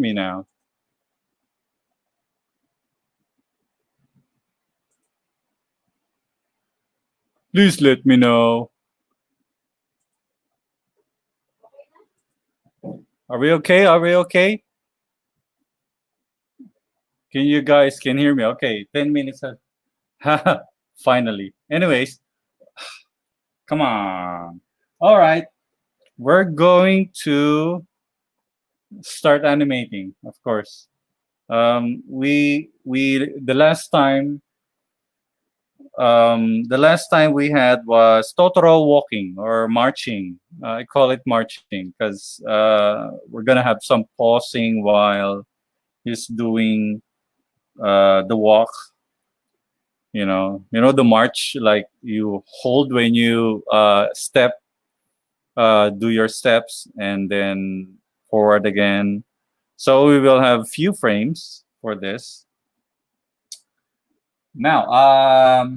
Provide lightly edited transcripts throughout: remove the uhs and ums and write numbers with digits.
me now? Please let me know. Are we okay? Are we okay? Can you guys can hear me? Okay, 10 minutes. Finally. Anyways, come on. All right, we're going to start animating, of course. We the last time we had was Totoro walking or marching. I call it marching because we're gonna have some pausing while he's doing the walk. The march, like you hold when you do your steps and then forward again. So we will have few frames for this. Now,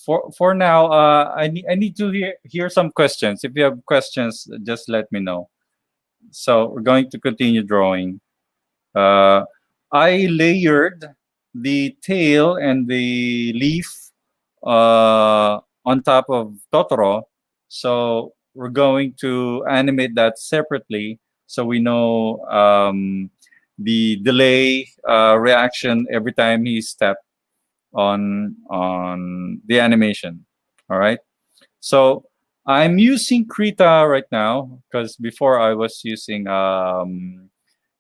for now, I need to hear some questions. If you have questions, just let me know. So we're going to continue drawing. Uh, I layered the tail and the leaf on top of Totoro. So we're going to animate that separately so we know the delay reaction every time he steps on the animation. All right. So I'm using Krita right now because before I was using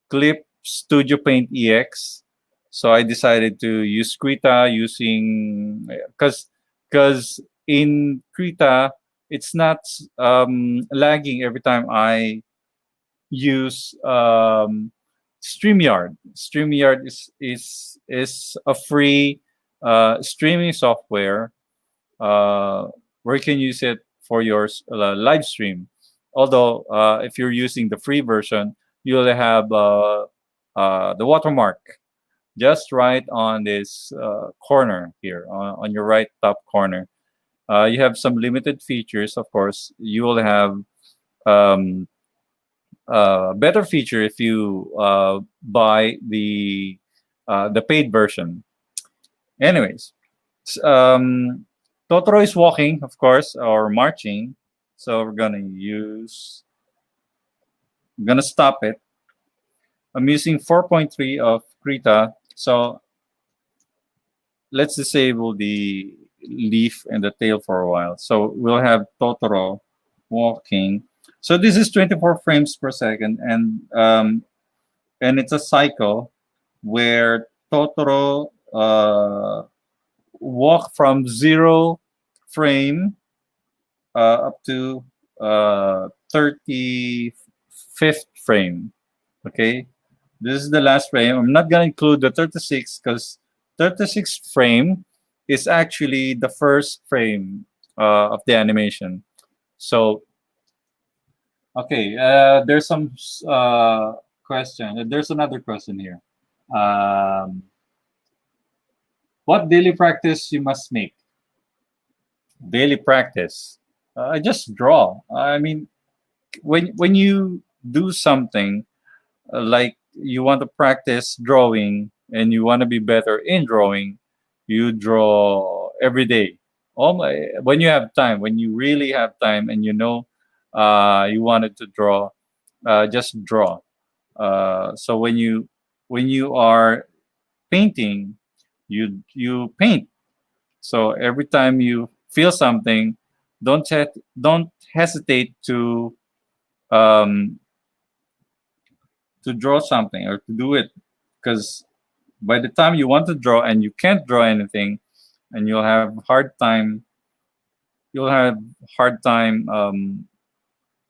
Clip Studio Paint EX. So I decided to use Krita using because in Krita it's not lagging every time I use StreamYard. StreamYard is a free streaming software where you can use it for your live stream. Although if you're using the free version, you'll have the watermark just right on this corner here on your right top corner. You have some limited features, of course. You will have um, better feature if you buy the paid version. Anyways, Totoro is walking, of course, or marching. So I'm gonna stop it. I'm using 4.3 of Krita. So let's disable the leaf and the tail for a while. So we'll have Totoro walking. So this is 24 frames per second, and it's a cycle where Totoro walk from 0 frame up to 35th frame. Okay, this is the last frame. I'm not gonna include the 36 because 36th frame is actually the first frame of the animation. So okay, there's some question. There's another question here. Um, what daily practice you must make? Daily practice. I just draw. I mean, when you do something like you want to practice drawing and you want to be better in drawing, you draw every day. When you have time, when you really have time, and you wanted to draw, just draw. So when you are painting, you paint. So every time you feel something, don't hesitate um, to draw something or to do it, because by the time you want to draw and you can't draw anything, and you'll have hard time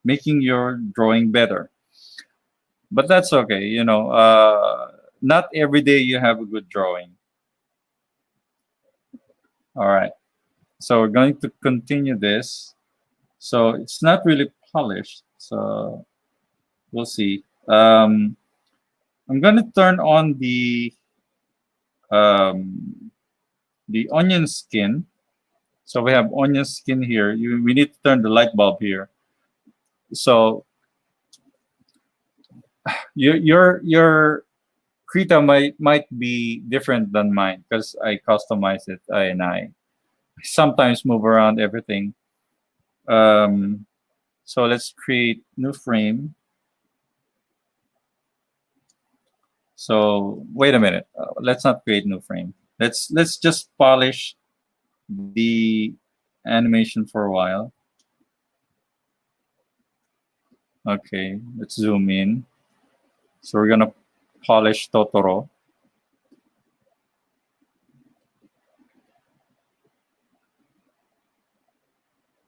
making your drawing better. But that's okay. Not every day you have a good drawing. All right. So we're going to continue this. So it's not really polished. So we'll see. I'm going to turn on um, the onion skin. So we have onion skin here. We need to turn the light bulb here. So your Krita might be different than mine because I customize it, and I sometimes move around everything. Um, so let's create new frame. So wait a minute. Let's not create new frame. Let's just polish the animation for a while. Okay, let's zoom in. So we're gonna polish Totoro.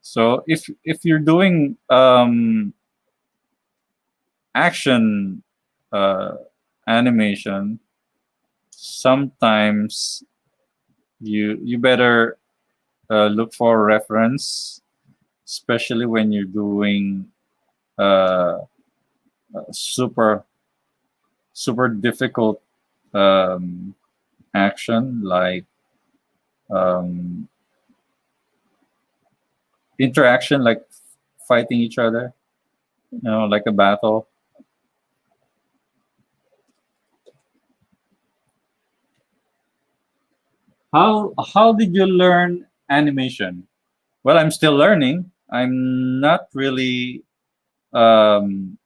So if you're doing action uh, animation, sometimes you better look for a reference, especially when you're doing uh, super super difficult um, action like um, interaction, like fighting each other, like a battle. How did you learn animation? Well, I'm still learning. I'm not really um,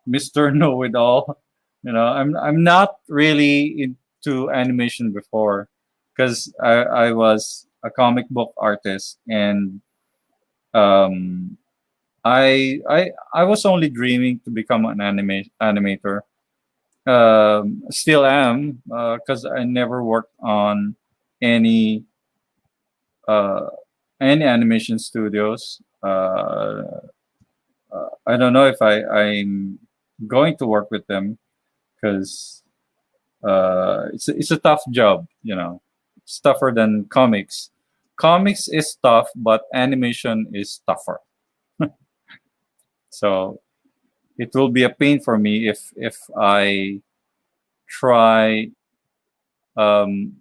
Mr. Know It All. I'm not really into animation before because I was a comic book artist, and um, I was only dreaming to become an animator. Still am because I never worked on any uh, any animation studios. I don't know if I'm going to work with them because it's a tough job. It's tougher than comics. Comics is tough, but animation is tougher. So it will be a pain for me if I try um,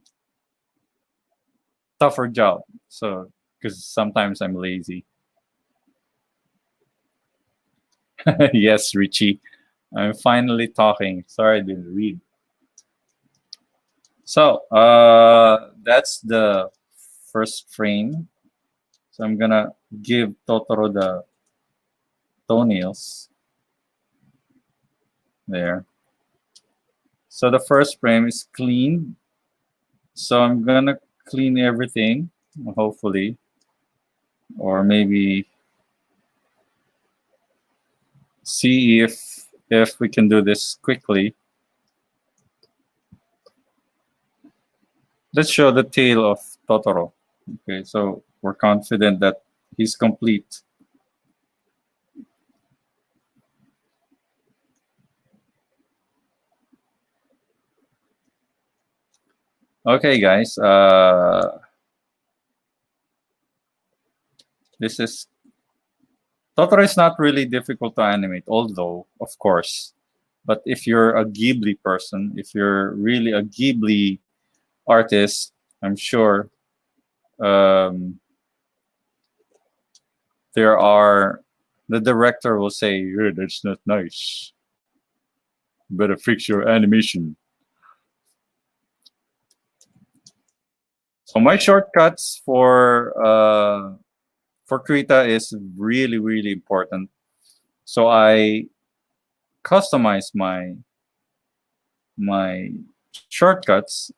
tougher job. So because sometimes I'm lazy. Yes, Richie, I'm finally talking. Sorry, I didn't read. So that's the first frame. So I'm gonna give Totoro the toenails there. So the first frame is clean. So I'm gonna clean everything, hopefully, or maybe see if we can do this quickly. Let's show the tail of Totoro. Okay, so we're confident that he's complete. Okay, guys. This is Totoro is not really difficult to animate, although, of course. But if you're a Ghibli person, if you're really a Ghibli artist, I'm sure um, there are the director will say, "Yeah, that's not nice. Better fix your animation." So my shortcuts for Krita is really really important. So I customize my shortcuts.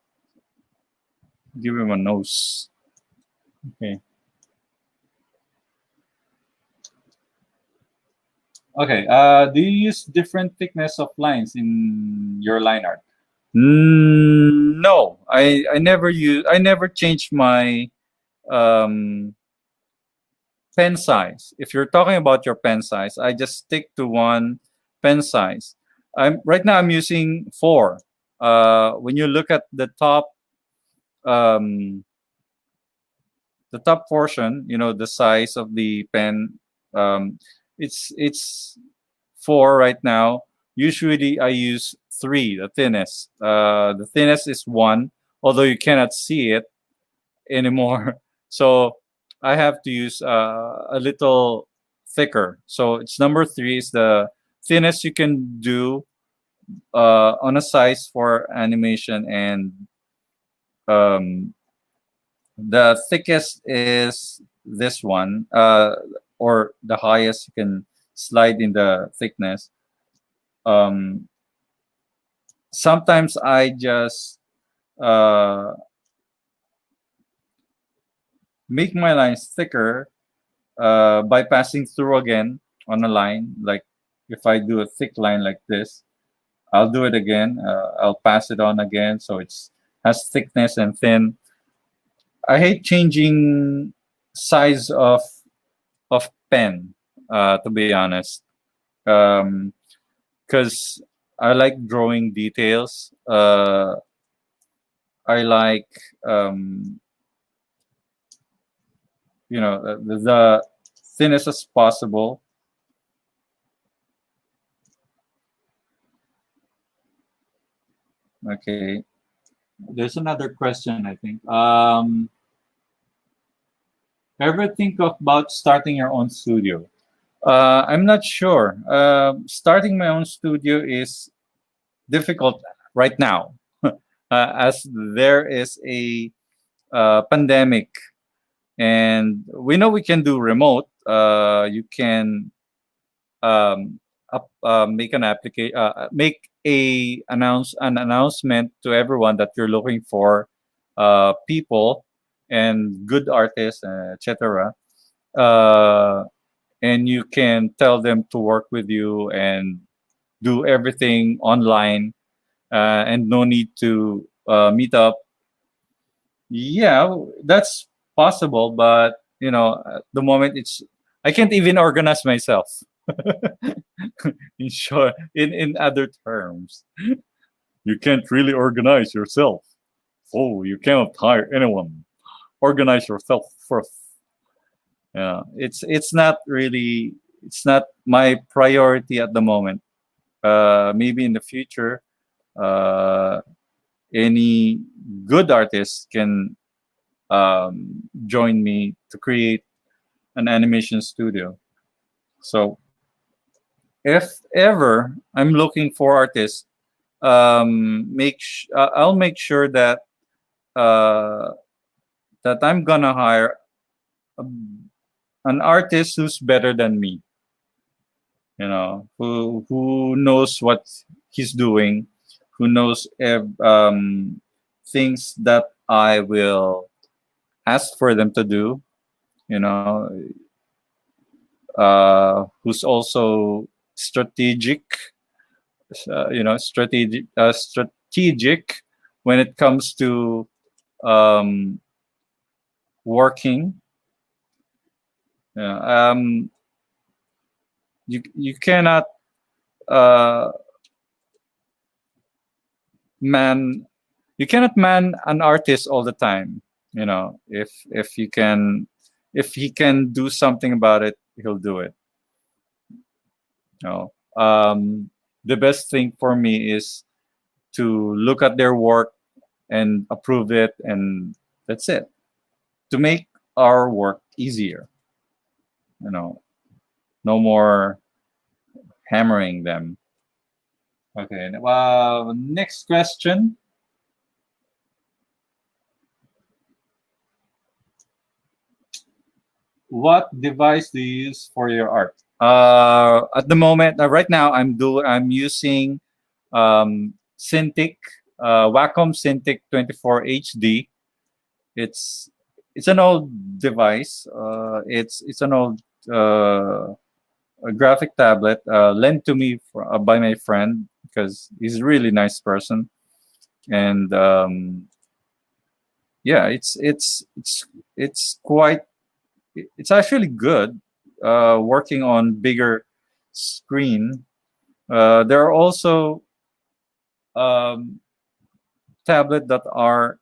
Give him a nose. Okay. Okay. Do you use different thickness of lines in your line art? No, I never use. I never change my um, pen size. If you're talking about your pen size, I just stick to one pen size. I'm right now. I'm using 4. When you look at um, the top portion, the size of the pen, um, it's 4 right now. Usually, I use 3, the thinnest. The thinnest is 1, although you cannot see it anymore. So I have to use a little thicker. So it's number 3 is the thinnest you can do on a size for animation, and um, the thickest is this one, or the highest you can slide in the thickness. Um, Sometimes I just uh, make my lines thicker by passing through again on a line. Like if I do a thick line like this, I'll do it again. I'll pass it on again so it's has thickness and thin. I hate changing size of pen, to be honest, because I like drawing details. I like the thinnest as possible. Okay, there's another question. I think. Ever think about starting your own studio? I'm not sure. Starting my own studio is difficult right now, as there is a pandemic, and we know we can do remote. You can make make an announcement to everyone that you're looking for people and good artists, etc. Uh, and you can tell them to work with you and do everything online, and no need to meet up. Yeah, that's possible, but at the moment I can't even organize myself. In short, in other terms, you can't really organize yourself. Oh, you cannot hire anyone. Organize yourself first. Yeah, it's not my priority at the moment. Maybe in the future, uh, any good artist can join me to create an animation studio. So if ever I'm looking for artists, I'll make sure that uh, that I'm gonna hire a, an artist who's better than me. Who knows what he's doing, who knows things that I will ask for them to do. You know, who's also strategic. Strategic when it comes to um, working. Yeah, you cannot uh, man you cannot man an artist all the time. If he can do something about it, he'll do it. You know, the best thing for me is to look at their work and approve it, and that's it. To make our work easier, you know, no more hammering them. Okay. Next question. What device do you use for your art? At the moment, right now, I'm using Cintiq, Wacom Cintiq 24 HD. It's it's an old device. It's an old a graphic tablet lent to me by my friend because he's a really nice person, and yeah, it's actually good working on bigger screen. There are also um, tablet that are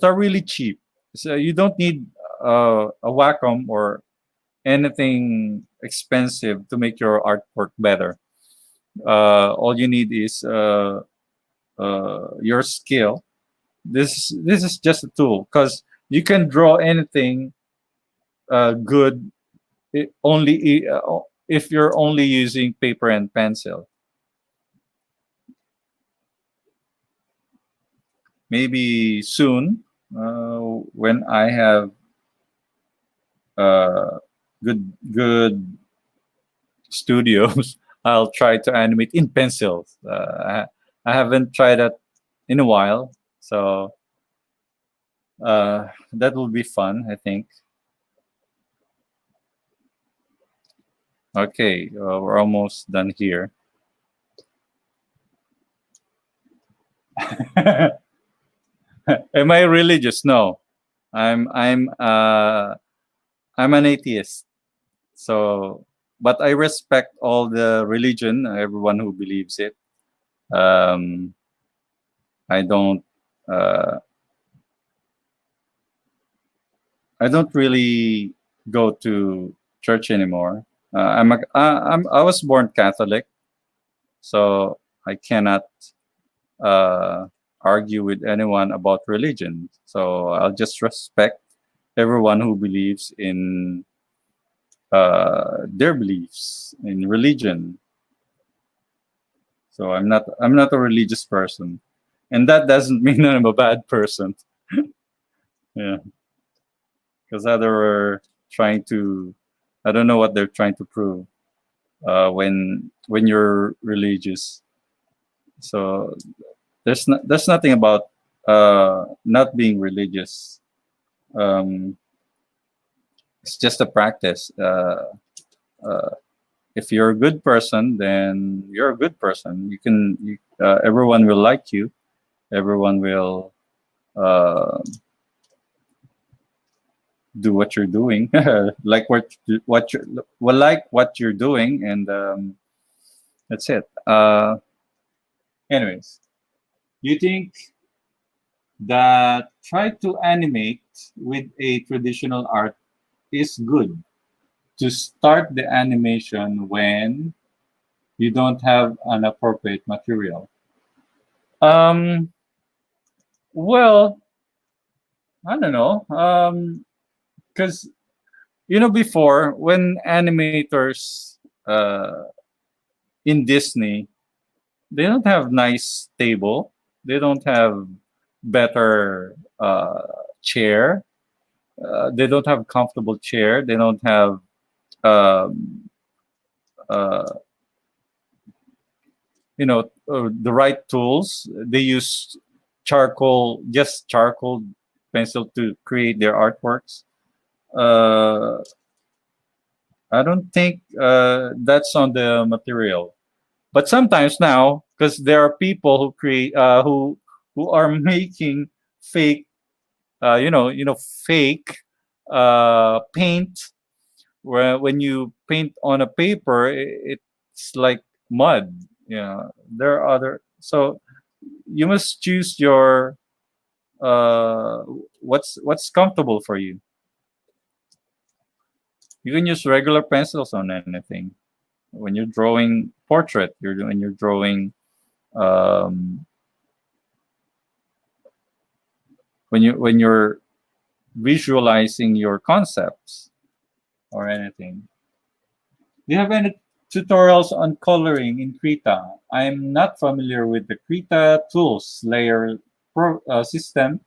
really cheap. So you don't need a Wacom or anything expensive to make your artwork better. All you need is your skill. This is just a tool because you can draw anything good only if you're only using paper and pencil. Maybe soon, when I have uh, good studios, I'll try to animate in pencils. I haven't tried that in a while, so that will be fun, I think. Okay, we're almost done here. Am I religious? No, I'm I'm uh, I'm an atheist. So, but I respect all the religion, everyone who believes it. Um, I don't. Uh, I don't really go to church anymore. I was born Catholic, so I cannot uh, argue with anyone about religion. So I'll just respect everyone who believes in their beliefs in religion. So I'm not a religious person, and that doesn't mean I'm a bad person. Yeah, because other trying to, I don't know what they're trying to prove when you're religious. So there's nothing about not being religious. Um, it's just a practice. Uh, if you're a good person, then you're a good person. Everyone will like you. Everyone will uh, do what you're doing, like what you well like what you're doing, and that's it. Anyways, do you think that try to animate with a traditional art is good to start the animation when you don't have an appropriate material? Um, well, I don't know. Because before when animators in Disney, they don't have nice table, they don't have better chair, they don't have comfortable chair, they don't have um, uh, the right tools. They use just charcoal pencil to create their artworks. uh, I don't think that's on the material. But sometimes now, because there are people who create who are making fake, fake paint. Where when you paint on a paper, it's like mud. There are other. So you must choose your uh, what's comfortable for you. You can use regular pencils on anything. When you're drawing portrait, when you're drawing um, when you're visualizing your concepts or anything. Do you have any tutorials on coloring in Krita? I'm not familiar with the Krita tools layer system,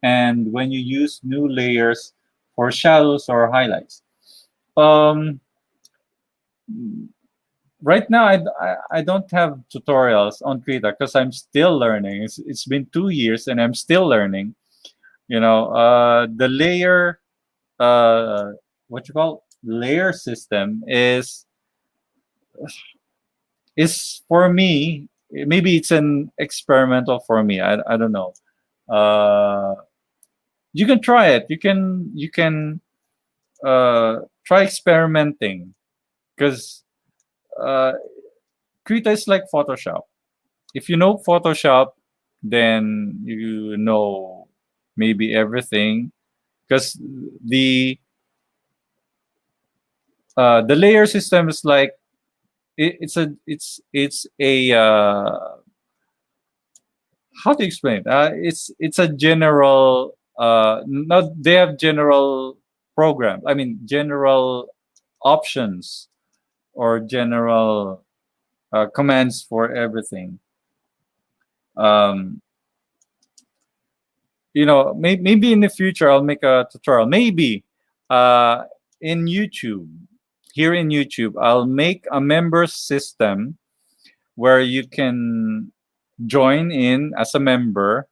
and when you use new layers for shadows or highlights. Um, right now, I don't have tutorials on Krita because I'm still learning. It's been 2 years and I'm still learning. The layer, what you call layer system is for me. Maybe it's an experimental for me. I don't know. Uh, you can try it. You can try experimenting because uh, Krita is like Photoshop. If you know Photoshop, then you know maybe everything because the the layer system is like it's a how to explain it? It's a general not they have general program. I mean general options or general commands for everything. Um, maybe in the future I'll make a tutorial. Maybe uh, in YouTube, here in YouTube, I'll make a member system where you can join in as a member.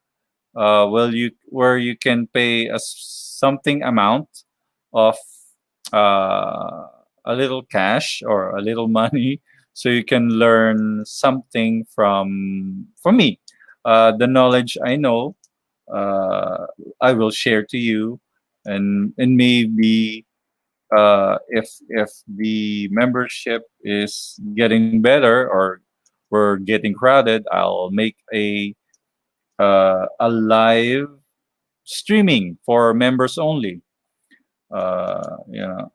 Where you can pay a something amount of a little cash or a little money, so you can learn something from me. The knowledge I know, uh, I will share to you, and maybe if the membership is getting better or we're getting crowded, I'll make a live streaming for members only. You know,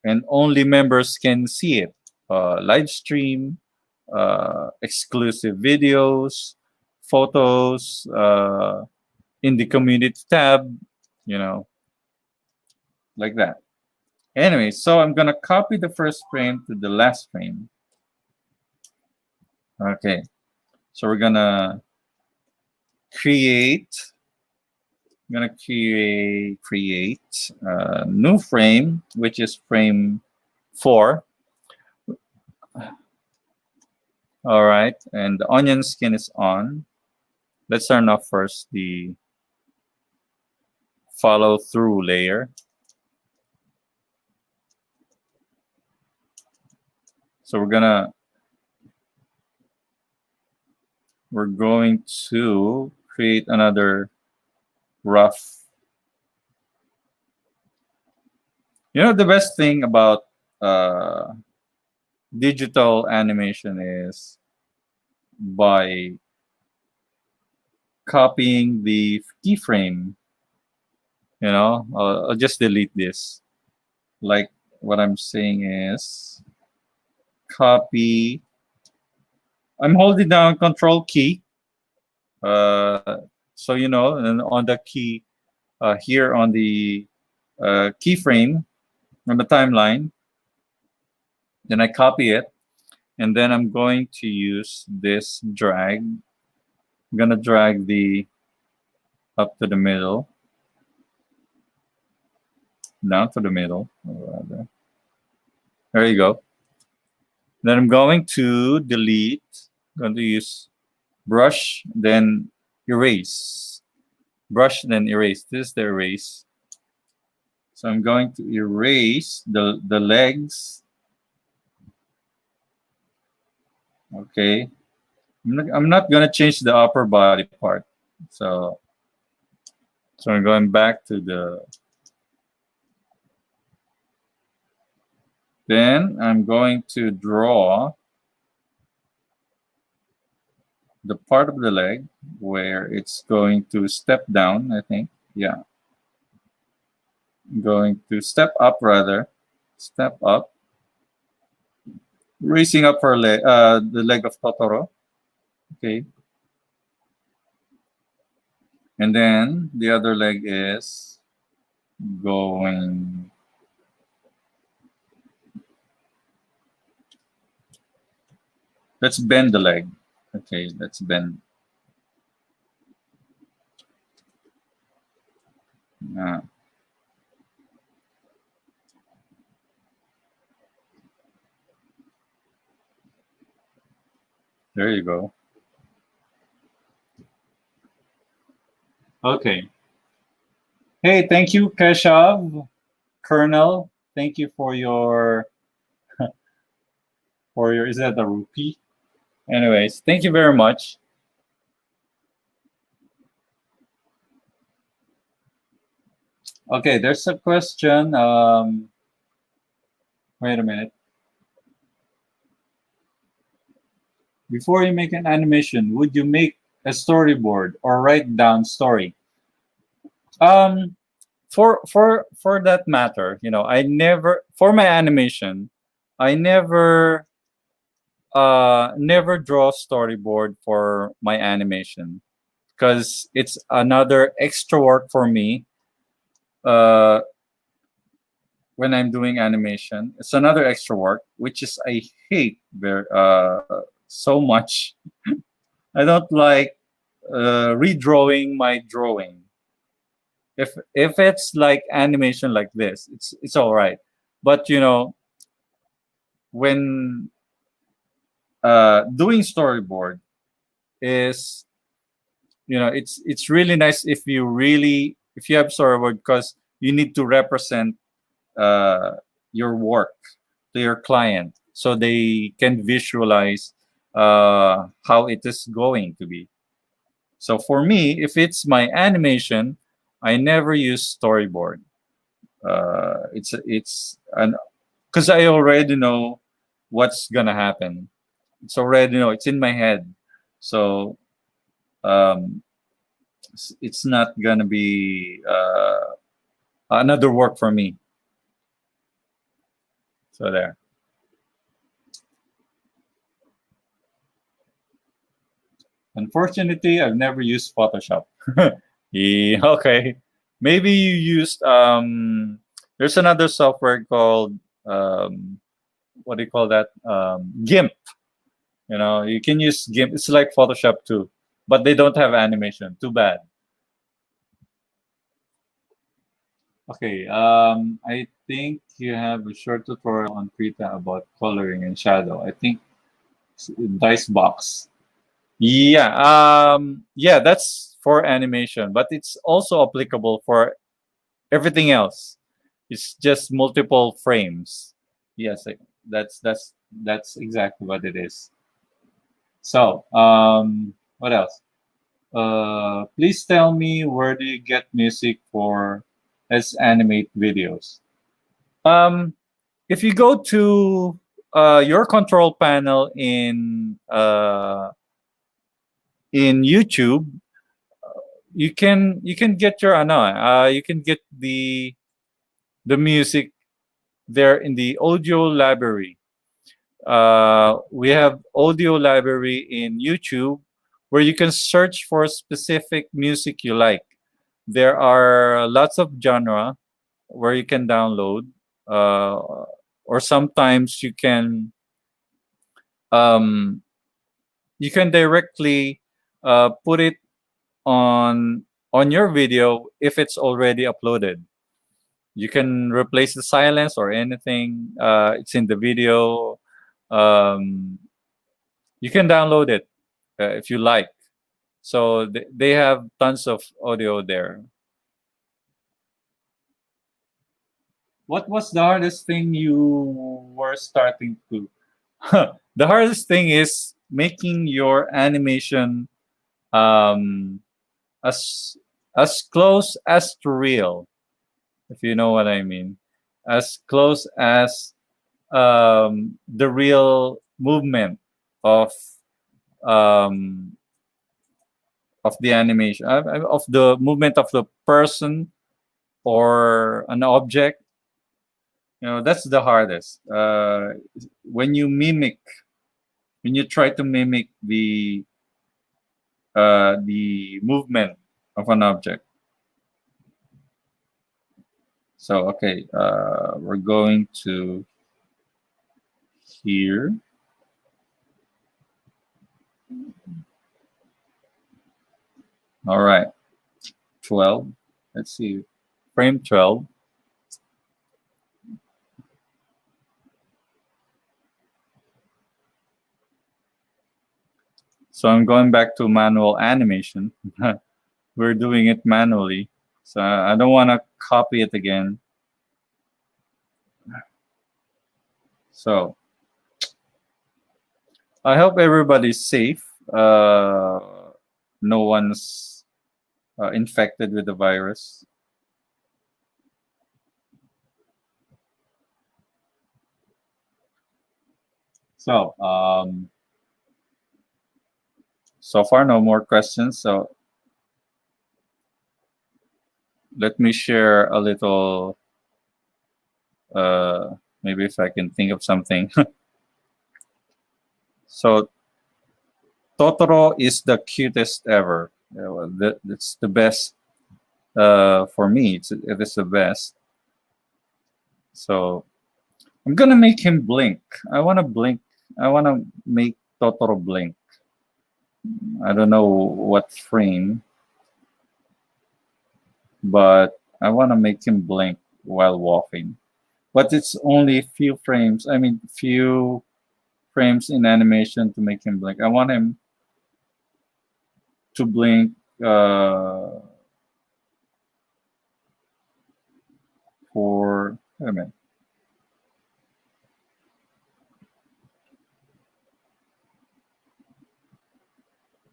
and only members can see it. Live stream, exclusive videos, photos in the community tab. You know, like that. Anyway, so I'm gonna copy the first frame to the last frame. Okay, so we're gonna create. I'm gonna create a new frame, which is frame 4. All right, and the onion skin is on. Let's turn off first the follow through layer. So we're going to create another rough. The best thing about uh, digital animation is by copying the keyframe. I'll just delete this. Like what I'm saying is copy. I'm holding down Control key. So and on the key here on the keyframe on the timeline, then I copy it, and then I'm going to use this drag. I'm gonna drag the up to the middle, down to the middle. There you go. Then I'm going to delete. I'm going to use brush, then erase. Brush, then erase. This is the erase. So I'm going to erase the legs. Okay. I'm not going to change the upper body part. So I'm going back to the. Then I'm going to draw the part of the leg where it's going to step down, I think. Yeah. I'm going to step up rather. Step up. Raising up her leg, the leg of Totoro. Okay. And then the other leg is going. Let's bend the leg. Okay, let's bend. There you go. Okay. Hey, thank you, Keshav, Colonel. Thank you for your is that a rupee? Anyways, thank you very much. Okay, there's a question. Wait a minute. Before you make an animation, would you make a storyboard or write down story? For that matter, I never for my animation, I never draw storyboard for my animation because it's another extra work for me. when I'm doing animation. It's another extra work, which is I hate very so much. I don't like redrawing my drawing. If it's like animation like this, it's all right. But you know, when doing storyboard is, you know, it's really nice if you have storyboard, because you need to represent uh, your work to your client so they can visualize how it is going to be. So for me, if it's my animation, I never use storyboard. It's an because I already know what's gonna happen. It's already, you know, it's in my head. So um, it's not gonna be another work for me. So there. Unfortunately, I've never used Photoshop. Yeah, okay. Maybe you used there's another software called what do you call that? GIMP. You know, you can use GIMP. It's like Photoshop too, but they don't have animation. Too bad. Okay, I think you have a short tutorial on Krita about coloring and shadow. I think dice box. Yeah, yeah, that's for animation, but it's also applicable for everything else. It's just multiple frames. Yes, that's exactly what it is. So, what else? Please tell me, where do you get music for Let's Animate videos? Um, if you go to your control panel in YouTube, you can get your you can get the music there in the audio library. We have audio library in YouTube where you can search for specific music you like. There are lots of genre where you can download, uh, or sometimes um, you can directly put it on your video if it's already uploaded. You can replace the silence or anything. It's in the video. Um, you can download it if you like. So they have tons of audio there. What was the hardest thing you were starting to? The hardest thing is making your animation um, as as close as to real, if you know what I mean, as close as the real movement of um, of the animation, of the movement of the person or an object. You know, that's the hardest. When you mimic, when you try to mimic the movement of an object. So okay, we're going to here. All right, 12. Let's see, frame 12. So I'm going back to manual animation. We're doing it manually, so I don't want to copy it again. So I hope everybody's safe. No one's infected with the virus. So so far, no more questions. So let me share a little. Maybe if I can think of something. So Totoro is the cutest ever. Well, that's the best for me. It is the best. So I'm gonna make him blink. I wanna blink. I wanna make Totoro blink. I don't know what frame, but I wanna make him blink while walking. But it's only few frames. I mean, few frames in animation to make him blink. I want him to blink for. Wait a minute.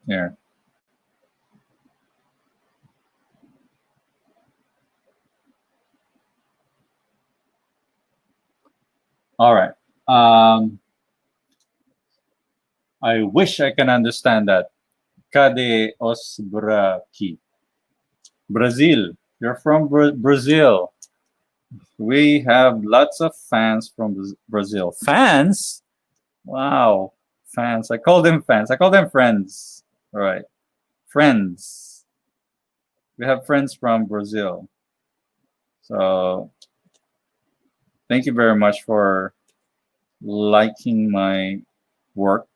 Here. All right. I wish I can understand that. Kade os braki. Brazil. You're from Brazil. We have lots of fans from Brazil. Fans? Wow. Fans. I call them fans. I call them friends. All right. Friends. We have friends from Brazil. So thank you very much for liking my work.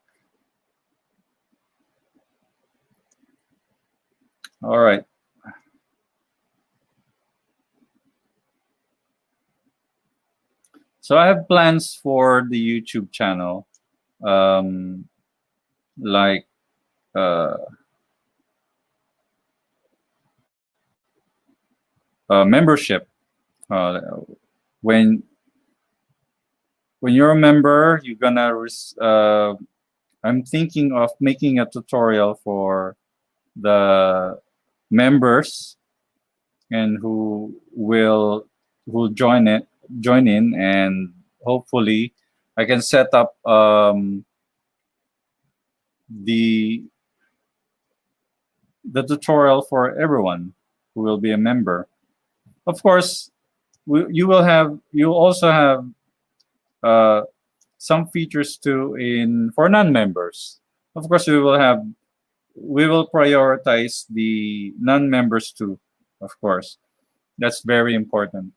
All right. So I have plans for the YouTube channel, like uh, membership. Uh, when you're a member, you're gonna. I'm thinking of making a tutorial for the members and who join in, and hopefully I can set up the tutorial for everyone who will be a member. Of course, you also have uh, some features too in for non-members. Of course, we will prioritize the non-members too. Of course, that's very important.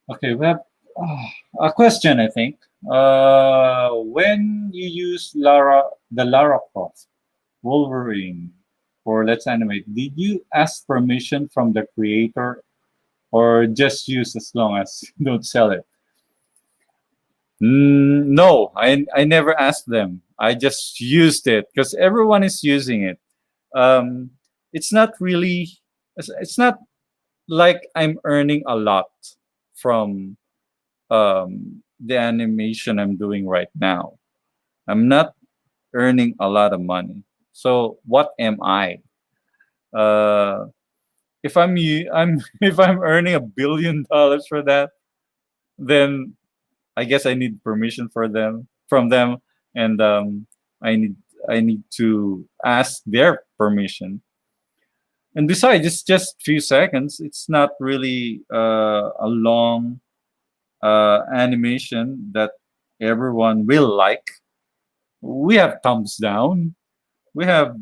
Okay, we have a question, I think. When you use the Lara Croft Wolverine for Let's Animate, did you ask permission from the creator or just use as long as you don't sell it? No, I never asked them. I just used it because everyone is using it. Um, it's not really, it's not like I'm earning a lot from the animation I'm doing right now. I'm not earning a lot of money. So what am I? Uh, if I'm if I'm earning $1 billion for that, then I guess I need permission from them, and I need I need to ask their permission. And besides, it's just few seconds. It's not really a long animation that everyone will like. We have thumbs down. We have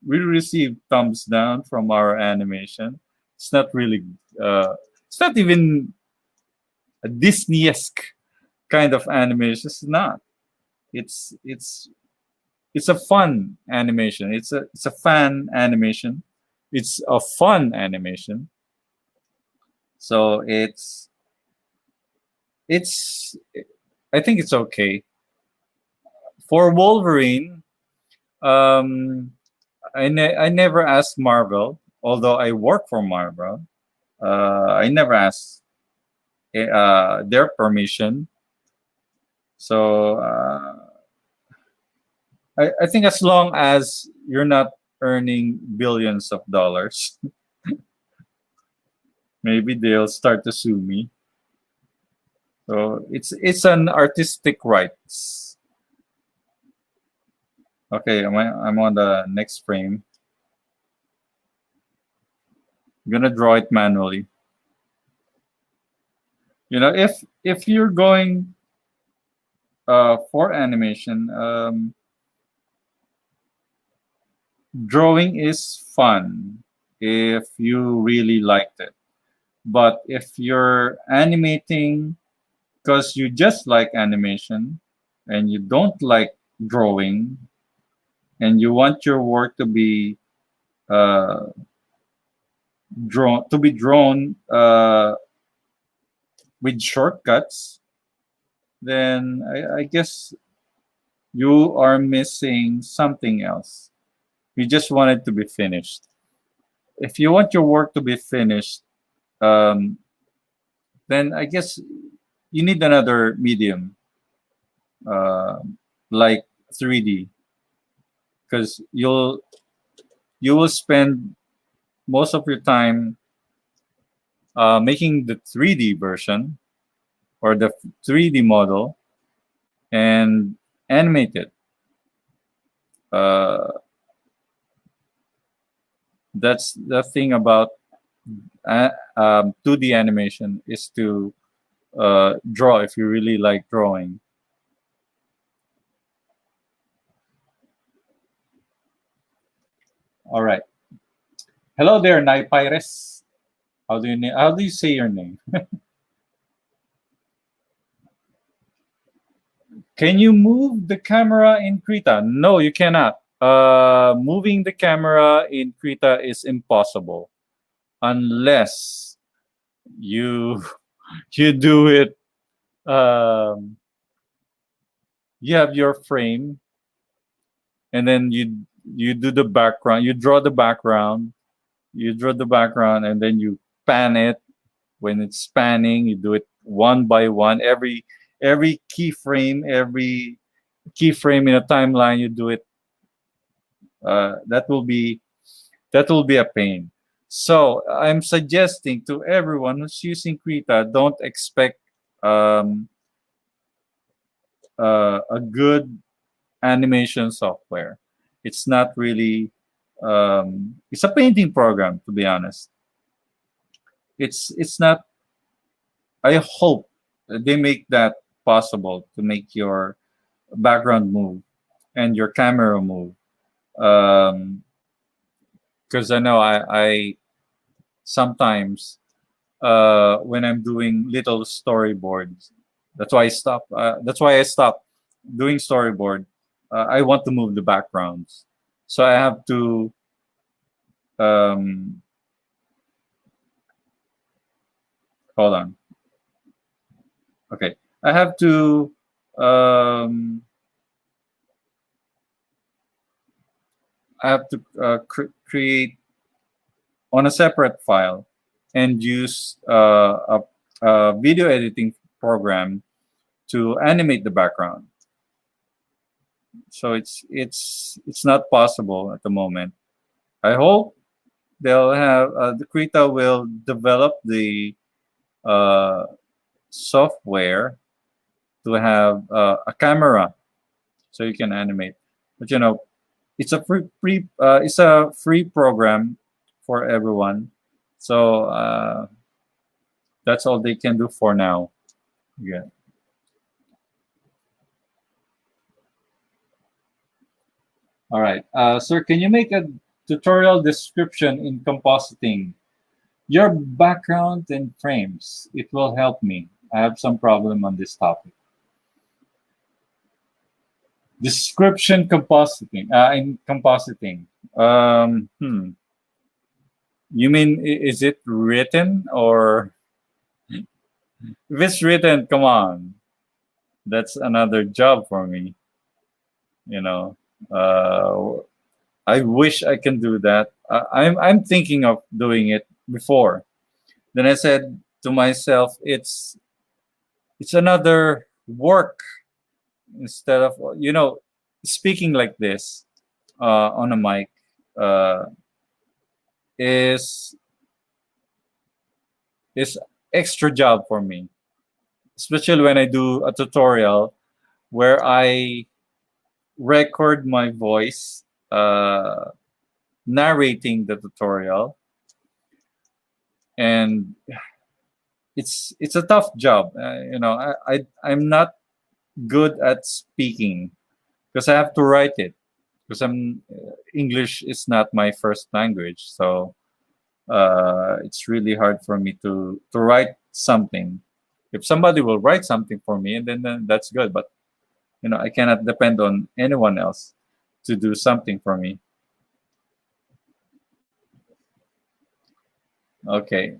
we received thumbs down from our animation. It's not really. It's not even a Disney-esque kind of animation. It's not. It's it's it's a fun animation. It's a fan animation. It's a fun animation. So it's I think it's okay. For Wolverine, um, I never asked Marvel, although I work for Marvel. I never asked their permission. So I think as long as you're not earning billions of dollars, maybe they'll start to sue me. So it's an artistic rights. Okay, I'm on the next frame. I'm gonna draw it manually. You know, if you're going for animation, drawing is fun if you really liked it. But if you're animating because you just like animation and you don't like drawing and you want your work to be uh, drawn with shortcuts, then I guess you are missing something else. You just want it to be finished. If you want your work to be finished, um, then I guess you need another medium, uh, like 3D, because you will spend most of your time making the 3D version or the 3D model and animate it. Uh, that's the thing about 2D animation is to draw if you really like drawing. All right. Hello there, Nai Pires. How do you say your name? Can you move the camera in Krita? No, you cannot. Moving the camera in Krita is impossible unless you you do it. Um, you have your frame, and then you do the background. You draw the background. You draw the background, and then you pan it. When it's spanning, you do it one by one. Every keyframe in a timeline, you do it. That will be a pain. So I'm suggesting to everyone who's using Krita, don't expect um, a good animation software. It's not really. It's a painting program, to be honest. It's not. I hope they make that possible to make your background move and your camera move. Because I know I sometimes when I'm doing little storyboards. That's why I stopped doing storyboard. I want to move the backgrounds, so I have to. Um, Hold on. Okay, I have to. Um, I have to create on a separate file and use a video editing program to animate the background. So it's not possible at the moment. I hope they'll have the Krita will develop the uh, software to have a camera so you can animate. But you know, it's a free program for everyone. So that's all they can do for now. Yeah. All right. Sir, can you make a tutorial description in compositing? Your background and frames. It will help me. I have some problem on this topic. Description compositing. In compositing. You mean is it written or if it's written? Come on, that's another job for me. You know, uh, I wish I can do that. I'm thinking of doing it before. Then I said to myself, it's another work instead of speaking like this on a mic uh, is is extra job for me, especially when I do a tutorial where I record my voice narrating the tutorial, and it's a tough job. I'm not good at speaking because I have to write it because I'm English is not my first language. So it's really hard for me to write something. If somebody will write something for me, and then that's good. But I cannot depend on anyone else to do something for me. Okay.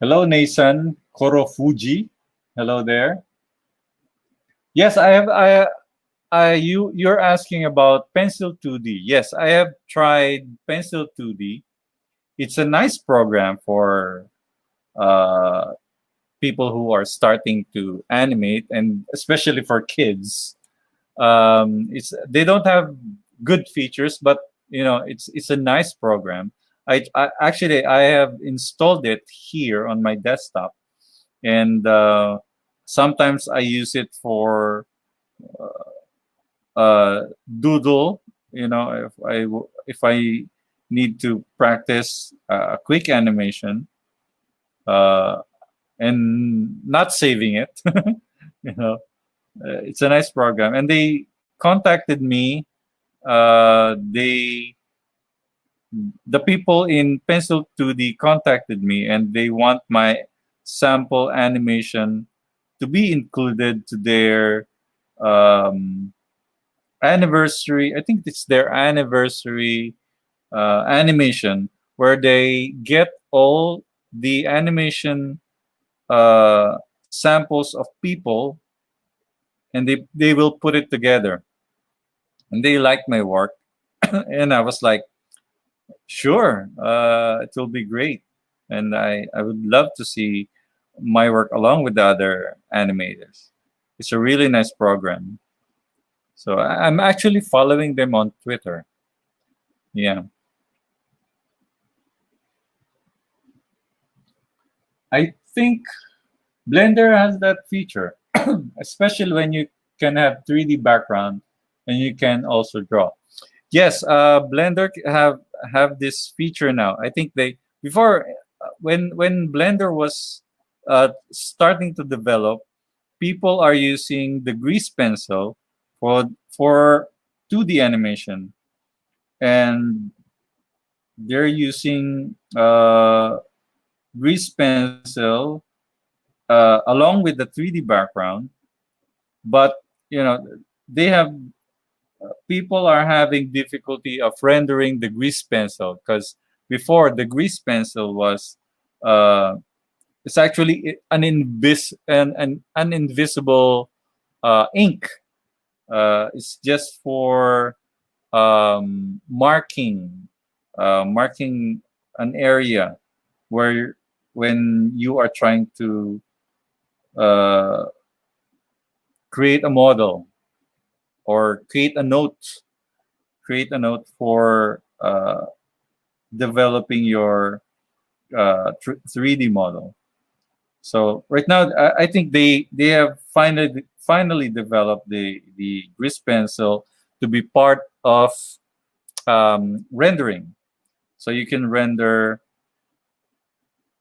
Hello, Nathan Korofuji. Hello there. Yes, I have. You're asking about Pencil 2D. Yes, I have tried Pencil 2D. It's a nice program for uh, people who are starting to animate, and especially for kids. It's They don't have good features, but it's a nice program. I actually I have installed it here on my desktop, and sometimes I use it for doodle. If I need to practice a quick animation, uh, and not saving it. you know, it's a nice program, and they contacted me. The people in Pencil 2D contacted me, and they want my sample animation to be included to their um, anniversary. I think it's their anniversary animation, where they get all the animation samples of people, and they will put it together. And they like my work, and I was like, sure, it will be great, and I would love to see my work along with the other animators. It's a really nice program. So I'm actually following them on Twitter. Yeah. I think Blender has that feature, especially when you can have 3D background and you can also draw. Yes, Blender have this feature now. I think they before when Blender was starting to develop, people are using the grease pencil for 2D animation, and they're using grease pencil along with the 3D background. But you know, they have people are having difficulty of rendering the grease pencil, because before the grease pencil was uh, it's actually an invisible ink. It's just for marking an area where when you are trying to uh, create a model or create a note for developing your 3D model. So right now, I think they have finally developed the grease pencil to be part of rendering. So you can render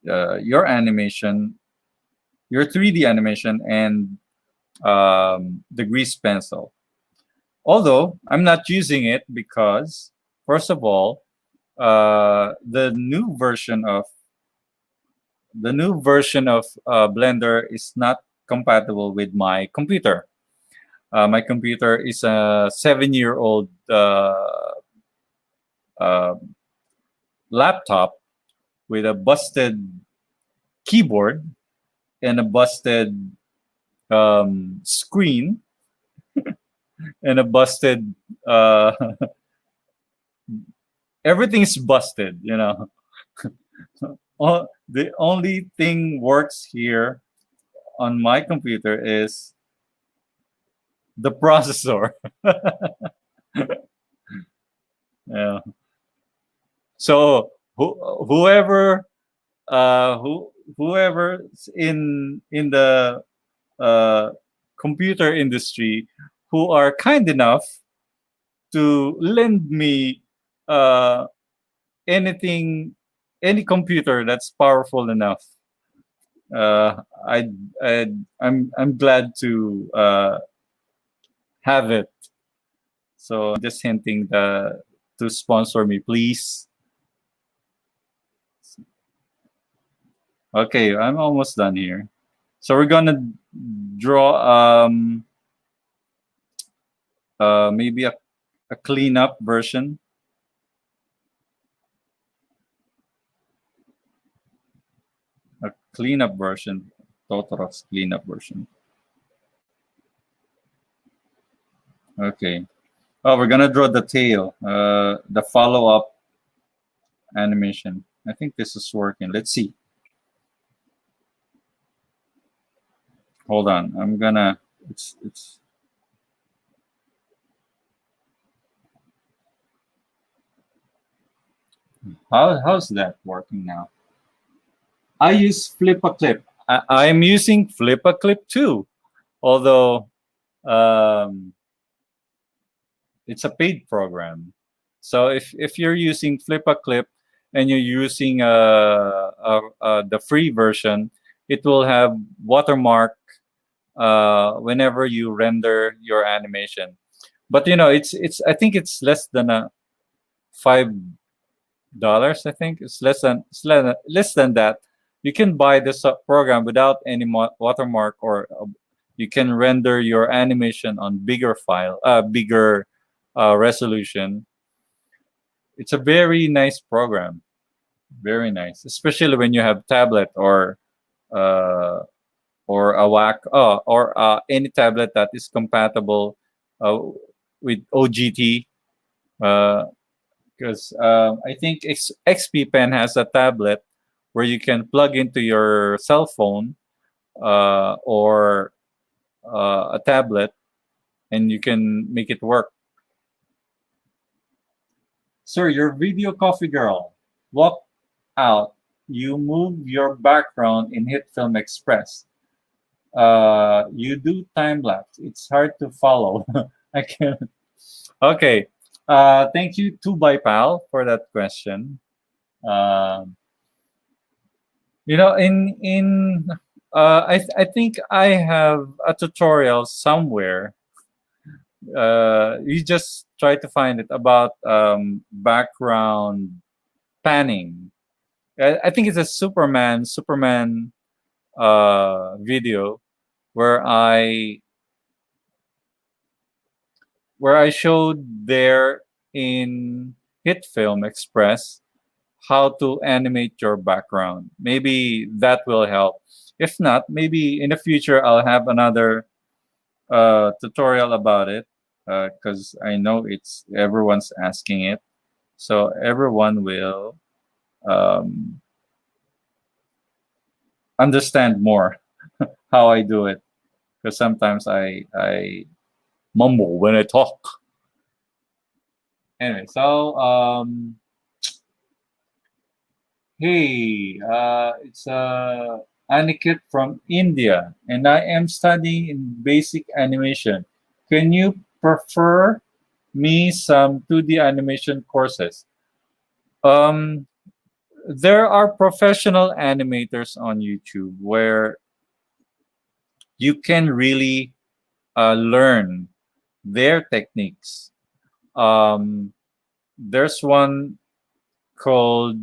your animation, your 3D animation, and the grease pencil. Although I'm not using it because, first of all, the new version of Blender is not compatible with my computer. My computer is a 7-year-old uh, laptop with a busted keyboard and a busted screen and a busted uh, everything is busted. The only thing works here on my computer is the processor. Yeah. So whoever whoever's in the uh, computer industry who are kind enough to lend me uh, anything, any computer that's powerful enough, uh, I, I'm glad to have it. So I'm just hinting to sponsor me, please. Okay, I'm almost done here. So we're gonna draw maybe a cleanup version. A cleanup version. Totoro's cleanup version. Okay. Oh, we're gonna draw the tail, the follow-up animation. I think this is working. Let's see. Hold on. I'm gonna. It's. How's that working now? I use Flip a Clip. I'm using Flip a Clip too, although um, it's a paid program. So if you're using Flip a Clip and you're using the free version, it will have watermark whenever you render your animation. But it's I think it's less than a $5. I think less than that. You can buy this program without any watermark, or you can render your animation on bigger resolution. It's a very nice program, very nice, especially when you have tablet uh, or a WAC or any tablet that is compatible uh, with OGT. Because I think XP Pen has a tablet where you can plug into your cell phone or a tablet, and you can make it work. Sir, your video coffee girl. Walk out. You move your background in Hit Film Express. You do time lapse. It's hard to follow. I can. Okay. Thank you to Pal for that question. Um, I think I have a tutorial somewhere. You just try to find it about background panning. I think it's a Superman video where I showed there in Hit Film Express how to animate your background. Maybe that will help. If not, maybe in the future I'll have another tutorial about it, because I know it's everyone's asking it, so everyone will um, understand more how I do it. Because sometimes I mumble when I talk. Anyway, so hey, it's Aniket from India, and I am studying in basic animation. Can you prefer me some 2D animation courses? Um, there are professional animators on YouTube where you can really learn their techniques. There's one called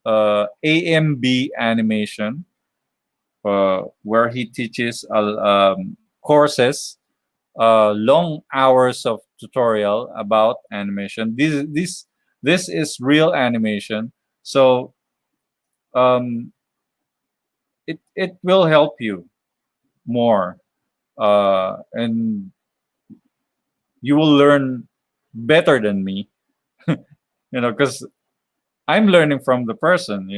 AMB Animation, where he teaches courses, long hours of tutorial about animation. This is real animation, so um, it will help you more, and you will learn better than me. Because I'm learning from the person.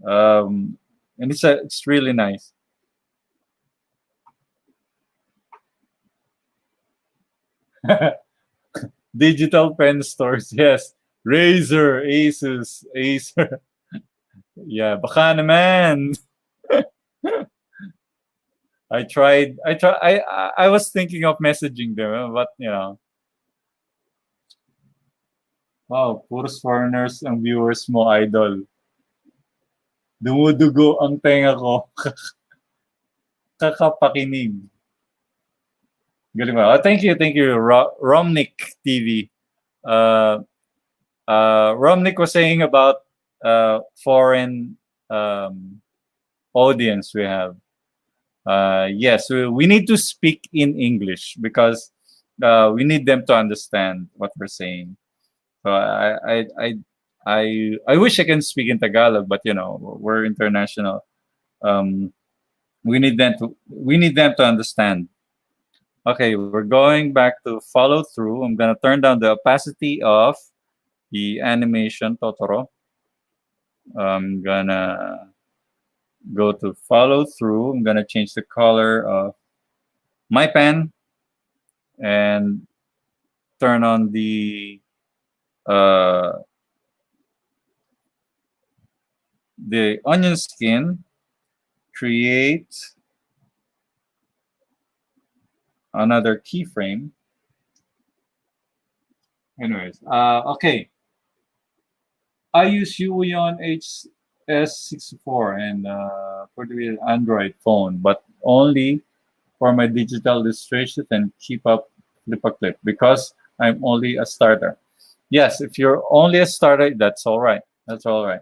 And it's really nice. Digital pen stores, yes. Razer, Asus, Acer. Yeah, baka naman. I was thinking of messaging them, but wow, puros foreigners ang viewers mo, idol. Dumudugo ang tenga ko. Kakapakinig. Galing ba? Oh, thank you, Romnick TV. Uh, Romnick was saying about foreign um, audience we have. Yes, we need to speak in English because we need them to understand what we're saying. So I wish I can speak in Tagalog, but you know we're international. Um, we need them to understand. Okay, we're going back to follow through. I'm gonna turn down the opacity of the animation Totoro. I'm gonna go to follow through. I'm gonna change the color of my pen and turn on uh, the onion skin. Create another keyframe. Anyways, okay. I use Uion HS64 and for the Android phone, but only for my digital illustration and keep up flip a clip because I'm only a starter. Yes, if you're only a starter, that's all right. That's all right.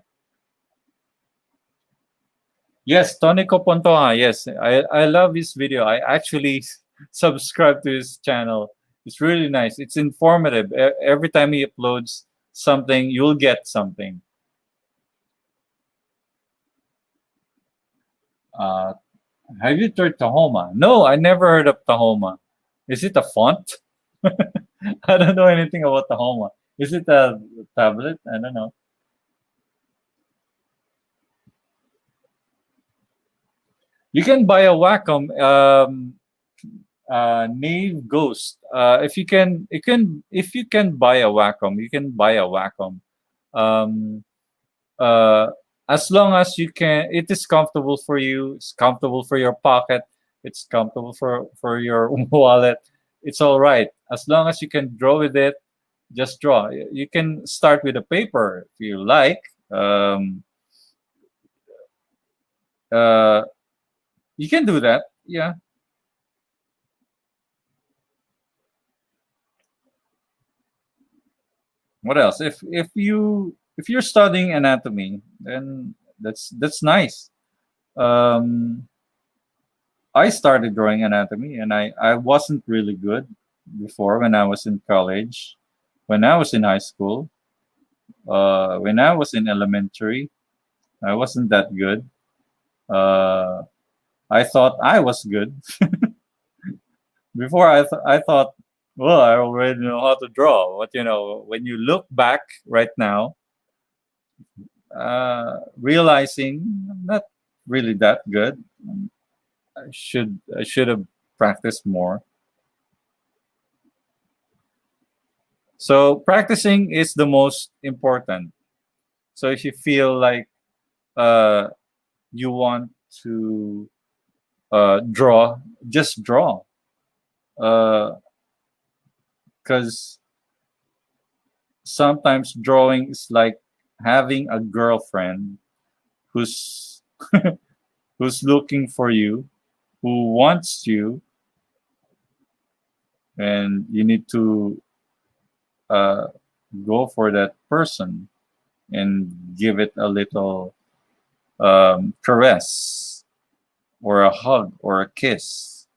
Yes, Tonico Pontoa. Yes, I love his video. I actually subscribe to his channel. It's really nice. It's informative. Every time he uploads something, you'll get something. Uh, have you tried Tahoma? No, I never heard of Tahoma. Is it a font? I don't know anything about Tahoma. Is it a tablet? I don't know. You can buy a Wacom Nave Ghost. If you can buy a Wacom, you can buy a Wacom. Um, uh, as long as you can, it is comfortable for you. It's comfortable for your pocket. It's comfortable for your wallet. It's all right as long as you can draw with it. Just draw. You can start with a paper if you like. Uh, you can do that. Yeah. What else? If you're studying anatomy, then that's nice. Um, I started drawing anatomy, and I wasn't really good before when I was in college, when I was in high school, when I was in elementary. I wasn't that good. Uh, I thought I was good before. I thought, well, I already know how to draw. But you know, when you look back right now, realizing I'm not really that good. I should have practiced more. So practicing is the most important. So if you feel like uh, you want to draw, just draw. Because sometimes drawing is like having a girlfriend who's who's looking for you, who wants you, and you need to uh, go for that person and give it a little caress or a hug or a kiss.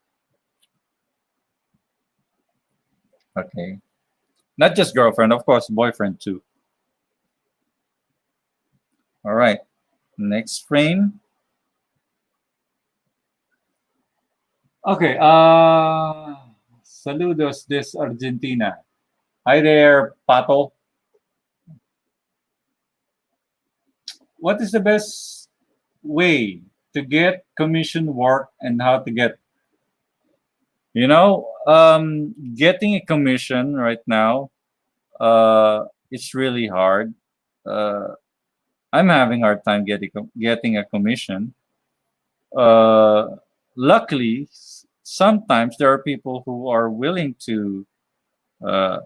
Okay. Not just girlfriend, of course, boyfriend too. All right. Next frame. Okay. Saludos this Argentina. Hi there, Pato. What is the best way to get commission work and how to get, getting a commission right now, it's really hard. Uh, I'm having a hard time getting a commission. Uh, Luckily, sometimes there are people who are willing to uh,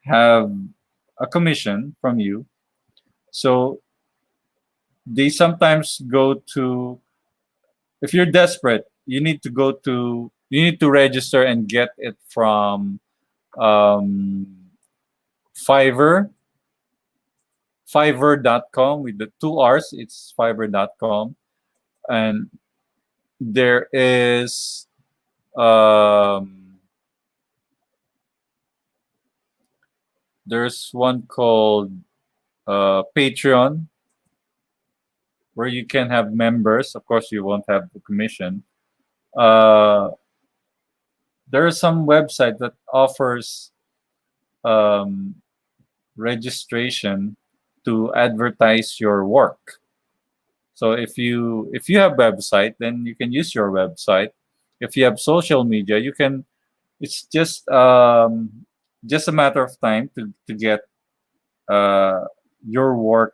have a commission from you. So they sometimes go to, if you're desperate, you need to go to You need to register and get it from um, Fiverr, Fiverr.com with the two R's. It's Fiverr.com, and there is um, there's one called Patreon where you can have members. Of course, you won't have the commission. Uh, there are some website that offers um, registration to advertise your work. So if you have website, then you can use your website. If you have social media, you can. It's just a matter of time to get uh, your work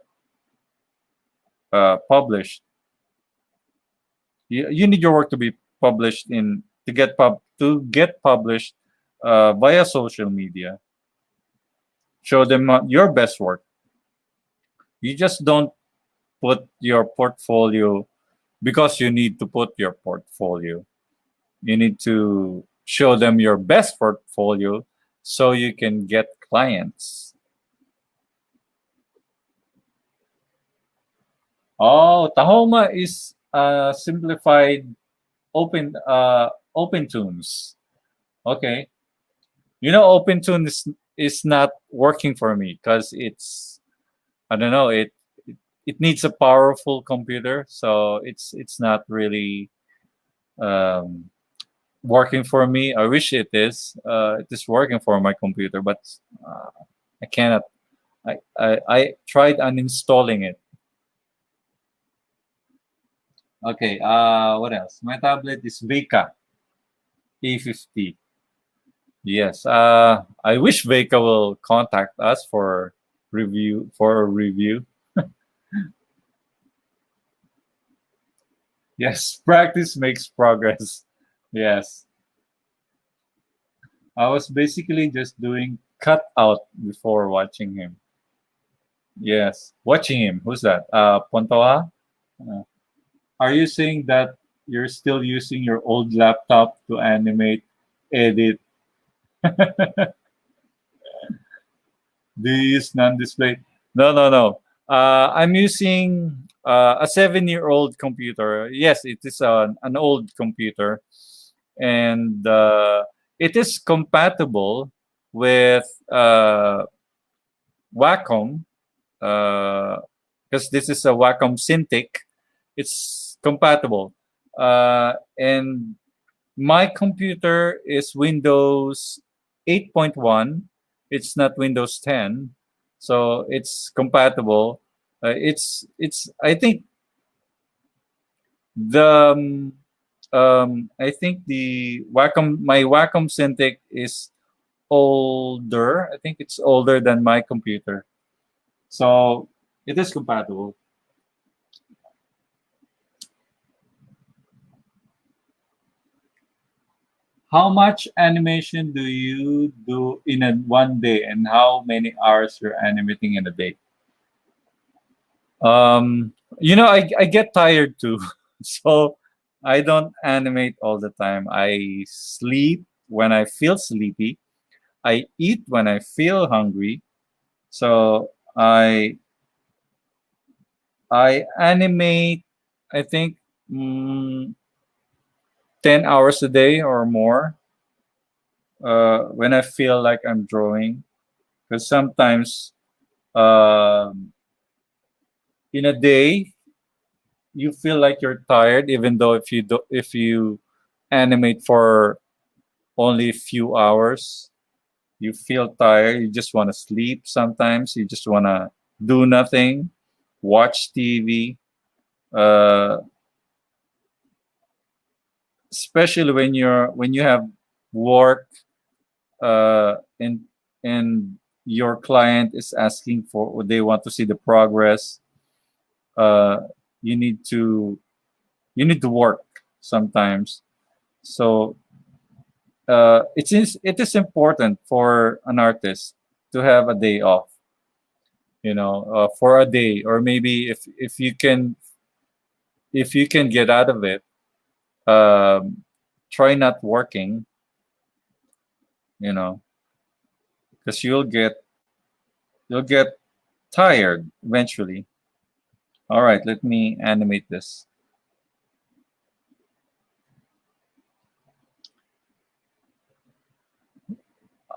published. You need your work to be published in to get published via social media. Show them your best work. You just don't put your portfolio because you need to put your portfolio. You need to show them your best portfolio so you can get clients. Oh, Tahoma is simplified open tunes. Okay. Open tune is not working for me because I don't know, it needs a powerful computer, so it's not really um, working for me. I wish it is. It is working for my computer, but uh, I cannot. I tried uninstalling it. Okay. What else? My tablet is Vika E50. Yes. I wish Vika will contact us for a review. Yes. Practice makes progress. Yes. I was basically just doing cut out before watching him. Yes. Watching him. Who's that? Pontoa? Uh, are you saying that you're still using your old laptop to animate, edit? Do you use non-display? No, no, no. I'm using a 7-year-old computer. Yes, it is an old computer, and it is compatible with Wacom because this is a Wacom Cintiq. It's compatible, and my computer is Windows 8.1. It's not Windows 10, so it's compatible. It's I think the I think the Wacom my Wacom Cintiq is older. I think it's older than my computer, so it is compatible. How much animation do you do in a one day, and how many hours you're animating in a day? I get tired too, so I don't animate all the time. I sleep when I feel sleepy. I eat when I feel hungry. So I animate. I think mm, 10 hours a day or more when I feel like I'm drawing. Because sometimes um, in a day you feel like you're tired, even though if you animate for only a few hours, you feel tired. You just want to sleep. Sometimes you just want to do nothing, watch TV. Uh, Especially when you have work and your client is asking for they want to see the progress. Uh, you need to work sometimes. So it is important for an artist to have a day off, for a day, or maybe if you can get out of it, um, try not working, you know, because you'll get tired eventually. All right, let me animate this.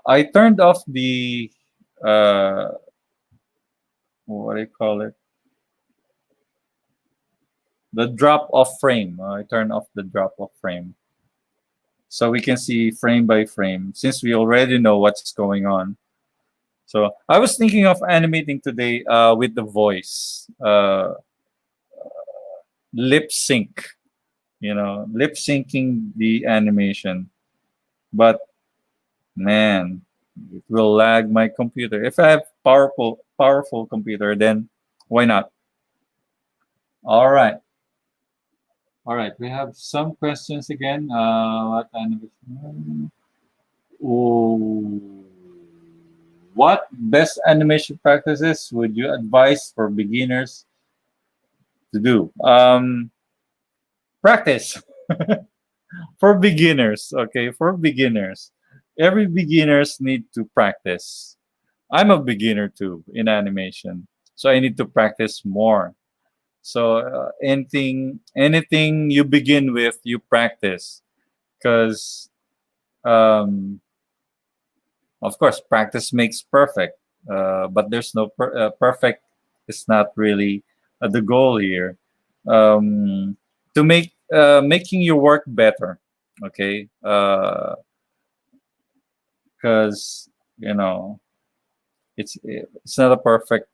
I turned off the uh, what do you call it? The drop off frame. I turned off the drop off frame so we can see frame by frame since we already know what's going on. So I was thinking of animating today with the voice, lip sync, lip syncing the animation. But man, it will lag my computer. If I have powerful computer, then why not? All right. All right. We have some questions again. What animation? Ooh. What best animation practices would you advise for beginners to do? Practice for beginners. Okay, for beginners, every beginners need to practice. I'm a beginner too in animation, so I need to practice more. So anything you begin with, you practice, because um, of course practice makes perfect. But there's no perfect. It's not really the goal here. To making your work better, okay? Because you know it's not a perfect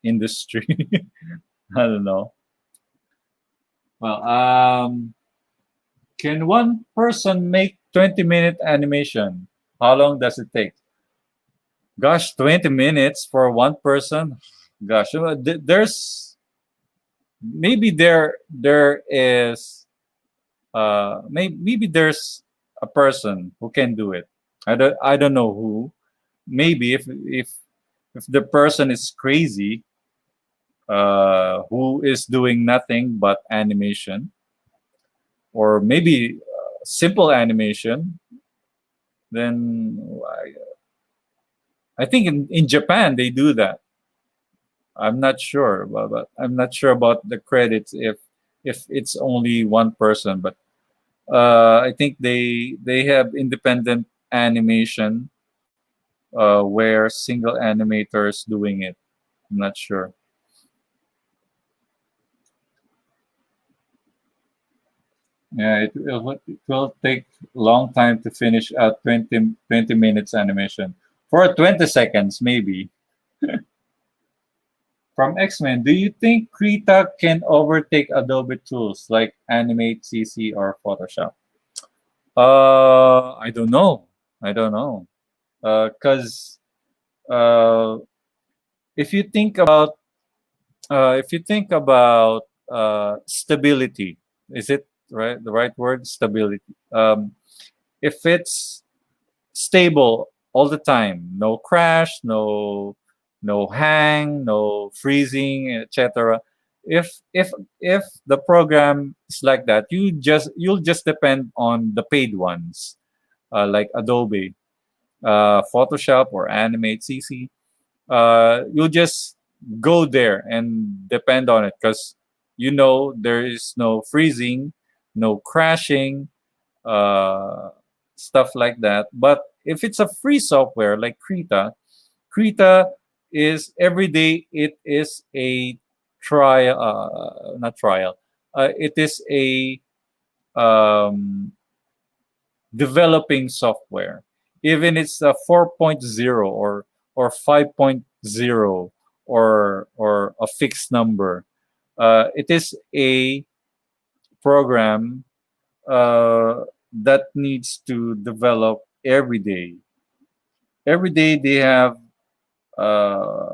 industry. I don't know. Well, can one person make 20-minute animation? How long does it take? Gosh, 20 minutes for one person? Gosh, there's maybe there is maybe there's a person who can do it. I don't know who. Maybe if the person is crazy, who is doing nothing but animation, or maybe simple animation, then I think in Japan they do that. I'm not sure, but I'm not sure about the credits if it's only one person. But I think they have independent animation where single animators doing it. I'm not sure. Yeah, it will take long time to finish a 20 minutes animation. For 20 seconds, maybe. From X-Men, do you think Krita can overtake Adobe tools like Animate, CC, or Photoshop? I don't know. I don't know. Because uh, if you think about stability, is it right? The right word, stability. If it's stable all the time, no crash, no hang, no freezing, etc. If the program is like that, you'll just depend on the paid ones, like Adobe, Photoshop, or Animate, CC. You'll just go there and depend on it, because there is no freezing, no crashing, uh, stuff like that. But if it's a free software like Krita is every day. It is a trial, not trial. It is a um, developing software. Even it's a 4.0 or 5.0 or a fixed number. It is a program that needs to develop every day. Every day uh,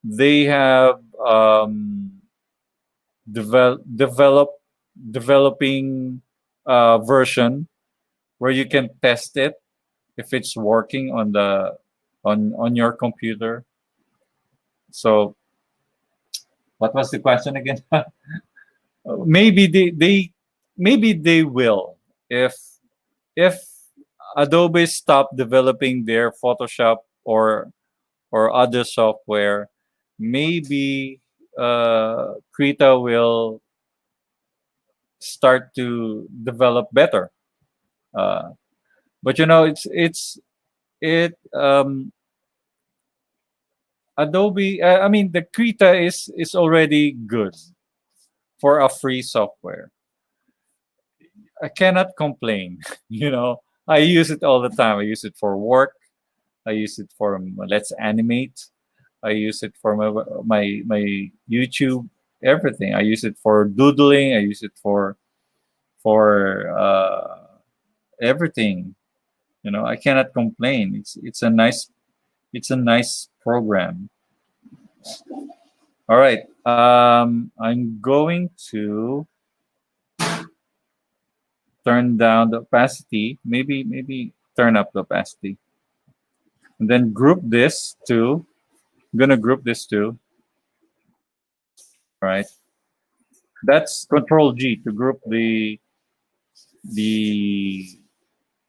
they have develop developing version where you can test it if it's working on your computer. So what was the question again? maybe they maybe they will. if if Adobe stopped developing their Photoshop or other software, maybe Krita will start to develop better. Uh, but you know, it Adobe. I mean, the Krita is already good for a free software. I cannot complain. You know, I use it all the time. I use it for work. I use it for Let's Animate. I use it for my YouTube. Everything. I use it for doodling. I use it for everything. You know, I cannot complain. It's a nice program. All right. I'm going to turn down the opacity. Maybe turn up the opacity. And then group this to. I'm gonna group this to. All right. That's Control G to group the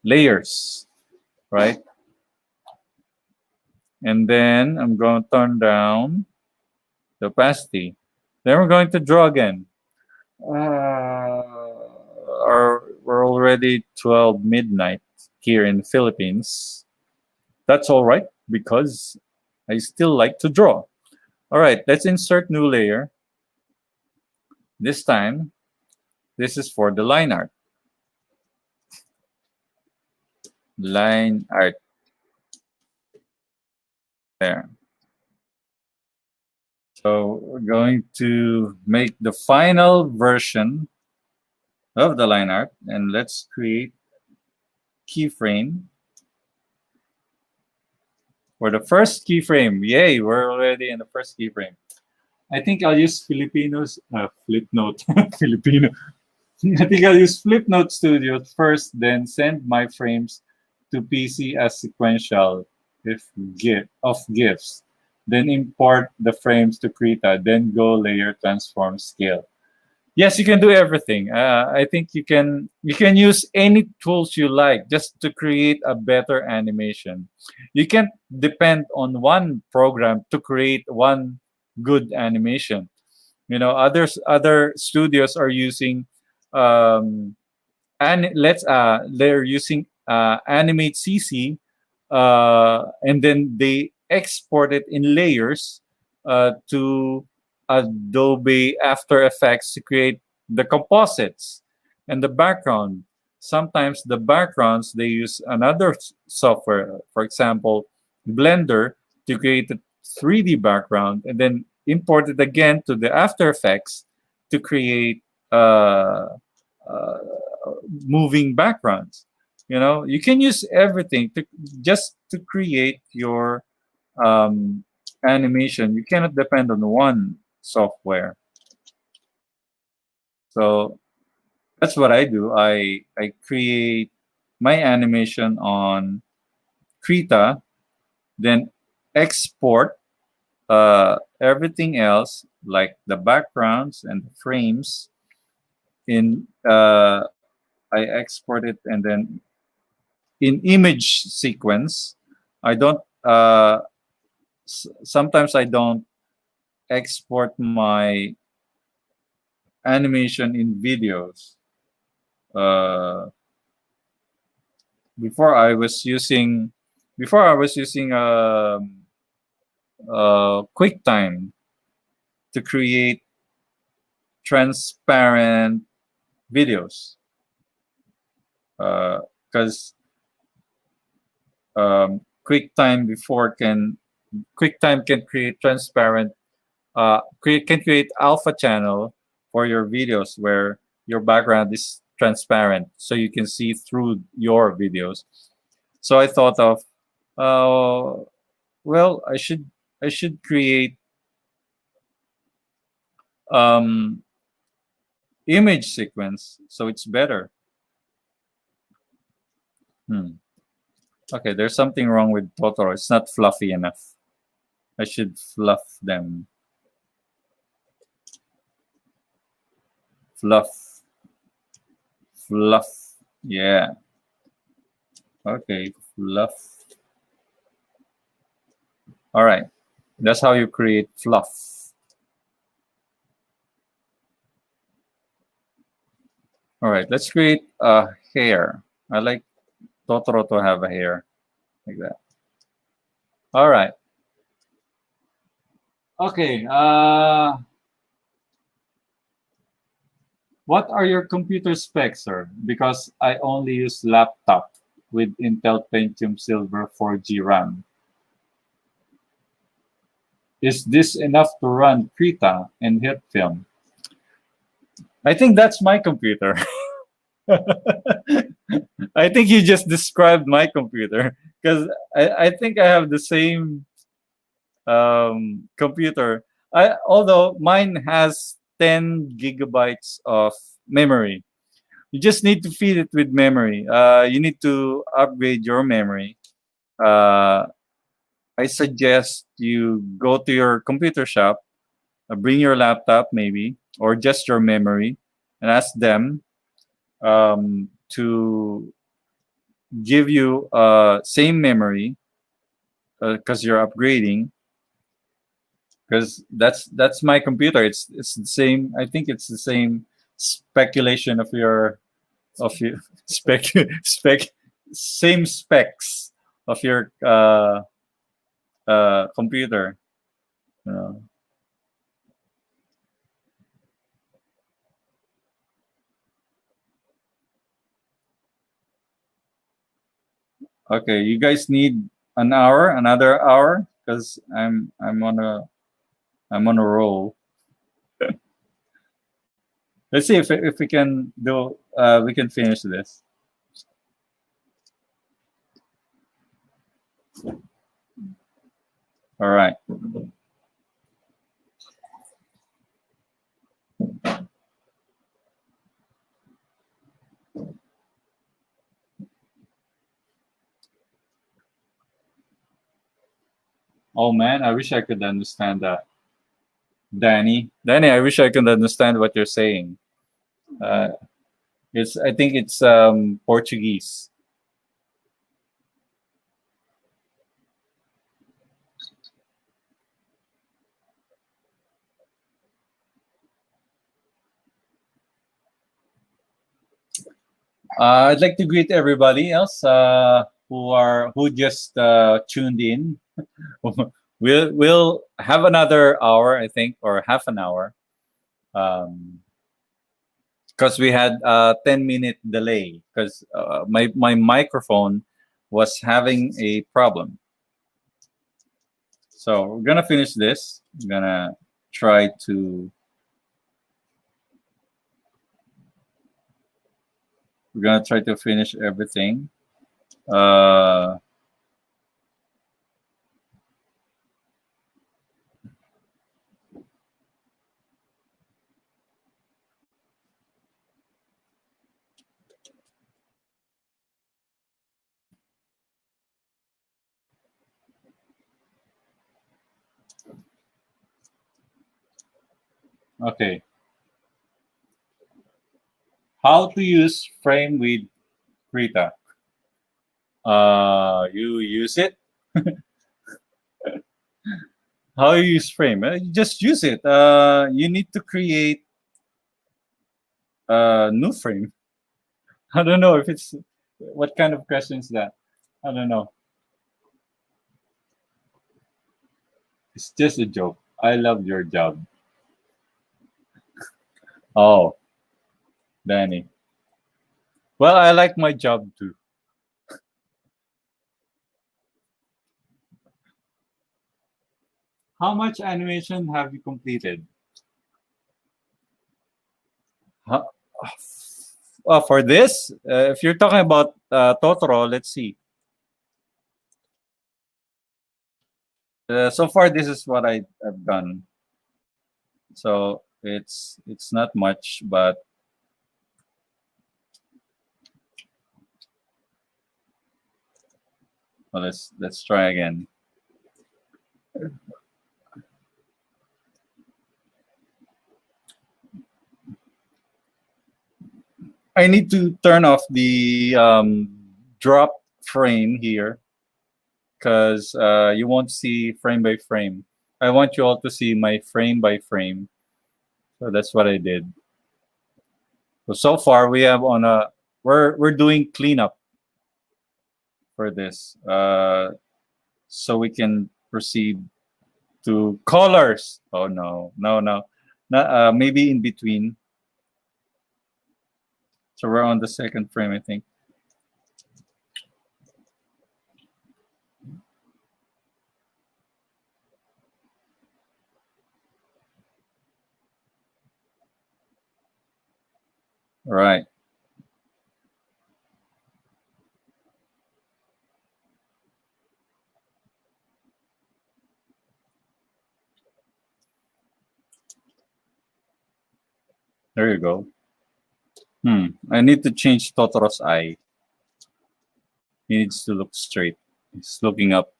layers, right? And then I'm going to turn down the opacity. Then we're going to draw again. We're already 12 midnight here in the Philippines. That's all right because I still like to draw. All right, let's insert new layer. This time, this is for the line art. Line art there. So we're going to make the final version of the line art, and let's create keyframe for the first keyframe. Yay, we're already in the first keyframe. I think I'll use Filipinos, Flipnote, Filipino. I think I'll use Flipnote Studio first, then send my frames to PC as sequential if of GIFs. Then import the frames to Krita, then go layer, transform, scale. Yes, you can do everything. I think you can use any tools you like just to create a better animation. You can't depend on one program to create one good animation. You know, other studios are using um, and they're using Animate CC, and then they export it in layers to Adobe After Effects to create the composites and the background. Sometimes the backgrounds they use another software, for example, Blender, to create a 3D background, and then import it again to the After Effects to create uh, moving backgrounds. You know, you can use everything to just to create your um, animation. You cannot depend on one software. So that's what I do. I create my animation on Krita, then export everything else like the backgrounds and the frames in. I export it and then in image sequence. I don't. Sometimes I don't export my animation in videos. Uh, before I was using before I was using QuickTime to create transparent videos because QuickTime before can QuickTime can create transparent can create alpha channel for your videos where your background is transparent so you can see through your videos. So I thought of, uh, well, I should create um, image sequence so it's better. Hmm. Okay, there's something wrong with Totoro. It's not fluffy enough. I should fluff them. Fluff, fluff. Yeah. Okay. Fluff. All right. That's how you create fluff. All right. Let's create a hair. I like Totoro to have a hair like that. All right. Okay. What are your computer specs, sir? Because I only use laptop with Intel Pentium Silver 4G RAM. Is this enough to run Krita and hit film? I think that's my computer. I think you just described my computer because I think I have the same computer. Although mine has 10 gigabytes of memory. You just need to feed it with memory. You need to upgrade your memory. Uh, I suggest you go to your computer shop, bring your laptop maybe, or just your memory, and ask them to give you same memory because you're upgrading. Because that's my computer. It's the same. I think it's the same speculation of your spec same specs of your computer. You know. Okay, you guys need an hour, another hour, because I'm on a roll. Let's see if we can do we can finish this. All right. Oh man, I wish I could understand that. Danny, I wish I could understand what you're saying. Uh, it's I think it's Portuguese. I'd like to greet everybody else who just tuned in. We'll have another hour, I think, or half an hour, because we had a 10-minute delay because my microphone was having a problem. So we're gonna finish this. I'm gonna try to. We're gonna try to finish everything. Uh, okay. How to use frame with Krita? You use it. How you use frame? You just use it. You need to create a new frame. I don't know if it's what kind of question is that. I don't know. It's just a joke. I love your job. Oh, Danny. Well, I like my job too. How much animation have you completed? Huh? For this, if you're talking about Totoro, let's see. So far, this is what I have done. So it's not much, but well, let's try again. I need to turn off the drop frame here because you won't see frame by frame. I want you all to see my frame by frame. So that's what I did. So far we have on a we're doing cleanup for this, so we can proceed to colors. Oh no, no, no, not, maybe in between. So we're on the second frame, I think. All right. There you go. I need to change Totoro's eye. He needs to look straight. He's looking up.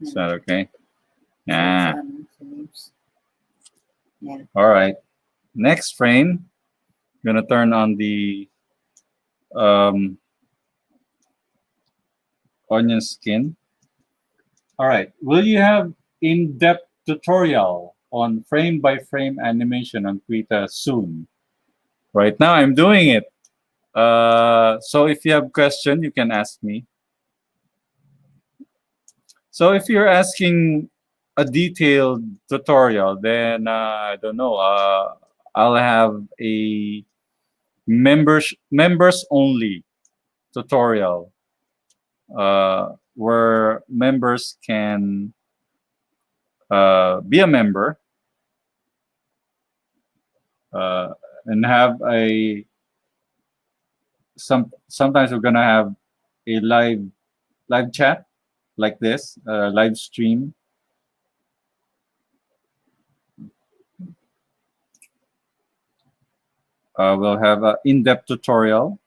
Is that okay? Yeah. All right. Next frame, gonna turn on the um, onion skin. All right. Will you have in-depth tutorial on frame-by-frame animation on Krita soon? Right now, I'm doing it. So if you have question, you can ask me. So if you're asking a detailed tutorial, then I don't know. I'll have a members only tutorial where members can be a member uh, and have a sometimes we're gonna have a live chat like this, live stream. We'll have an in-depth tutorial.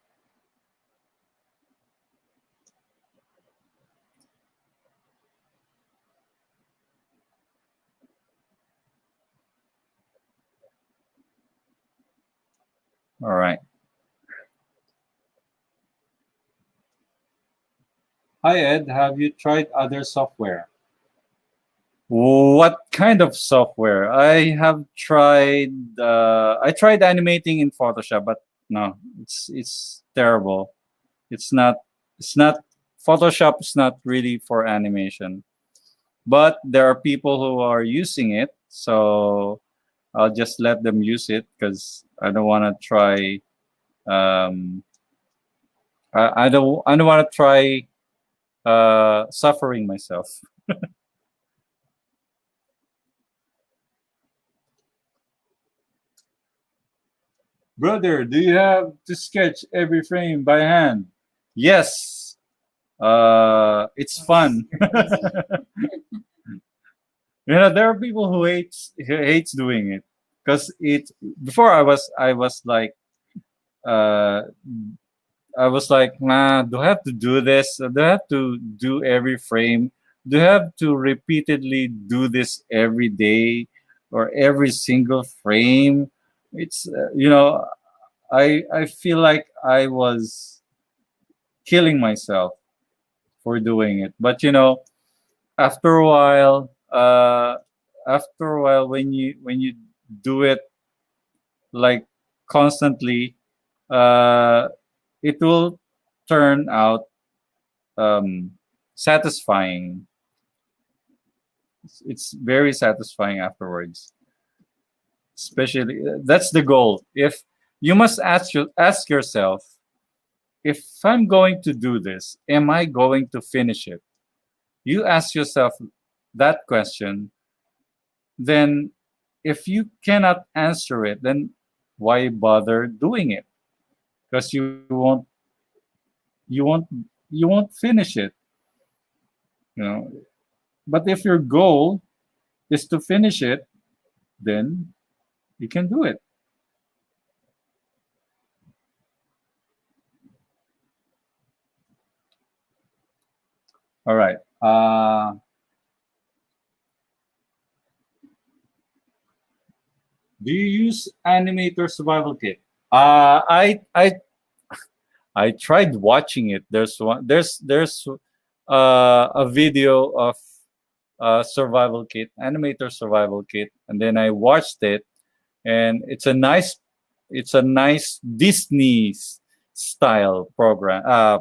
All right. Hi Ed, have you tried other software? What kind of software? I have tried. I tried animating in Photoshop, but no, it's terrible. It's not. It's not. Photoshop is not really for animation, but there are people who are using it, so I'll just let them use it because I don't want to try. Um, I don't. I don't want to try suffering myself. Brother, do you have to sketch every frame by hand? Yes. It's fun. There are people who hates doing it because it before I was like uh I was like, nah, do I have to do this? Do I have to do every frame? Do I have to repeatedly do this every day or every single frame? It's I feel like I was killing myself for doing it. But after a while, when you do it like constantly, uh, it will turn out satisfying. It's very satisfying afterwards. Especially that's the goal. If you must ask yourself, if I'm going to do this, am I going to finish it? You ask yourself that question, then if you cannot answer it, then why bother doing it? Because you won't you won't finish it, you know. But if your goal is to finish it, then you can do it. All right. Uh, do you use Animator Survival Kit? Uh, I I I tried watching it. There's a video of survival kit, Animator survival kit, and then I watched it, and it's a nice Disney style program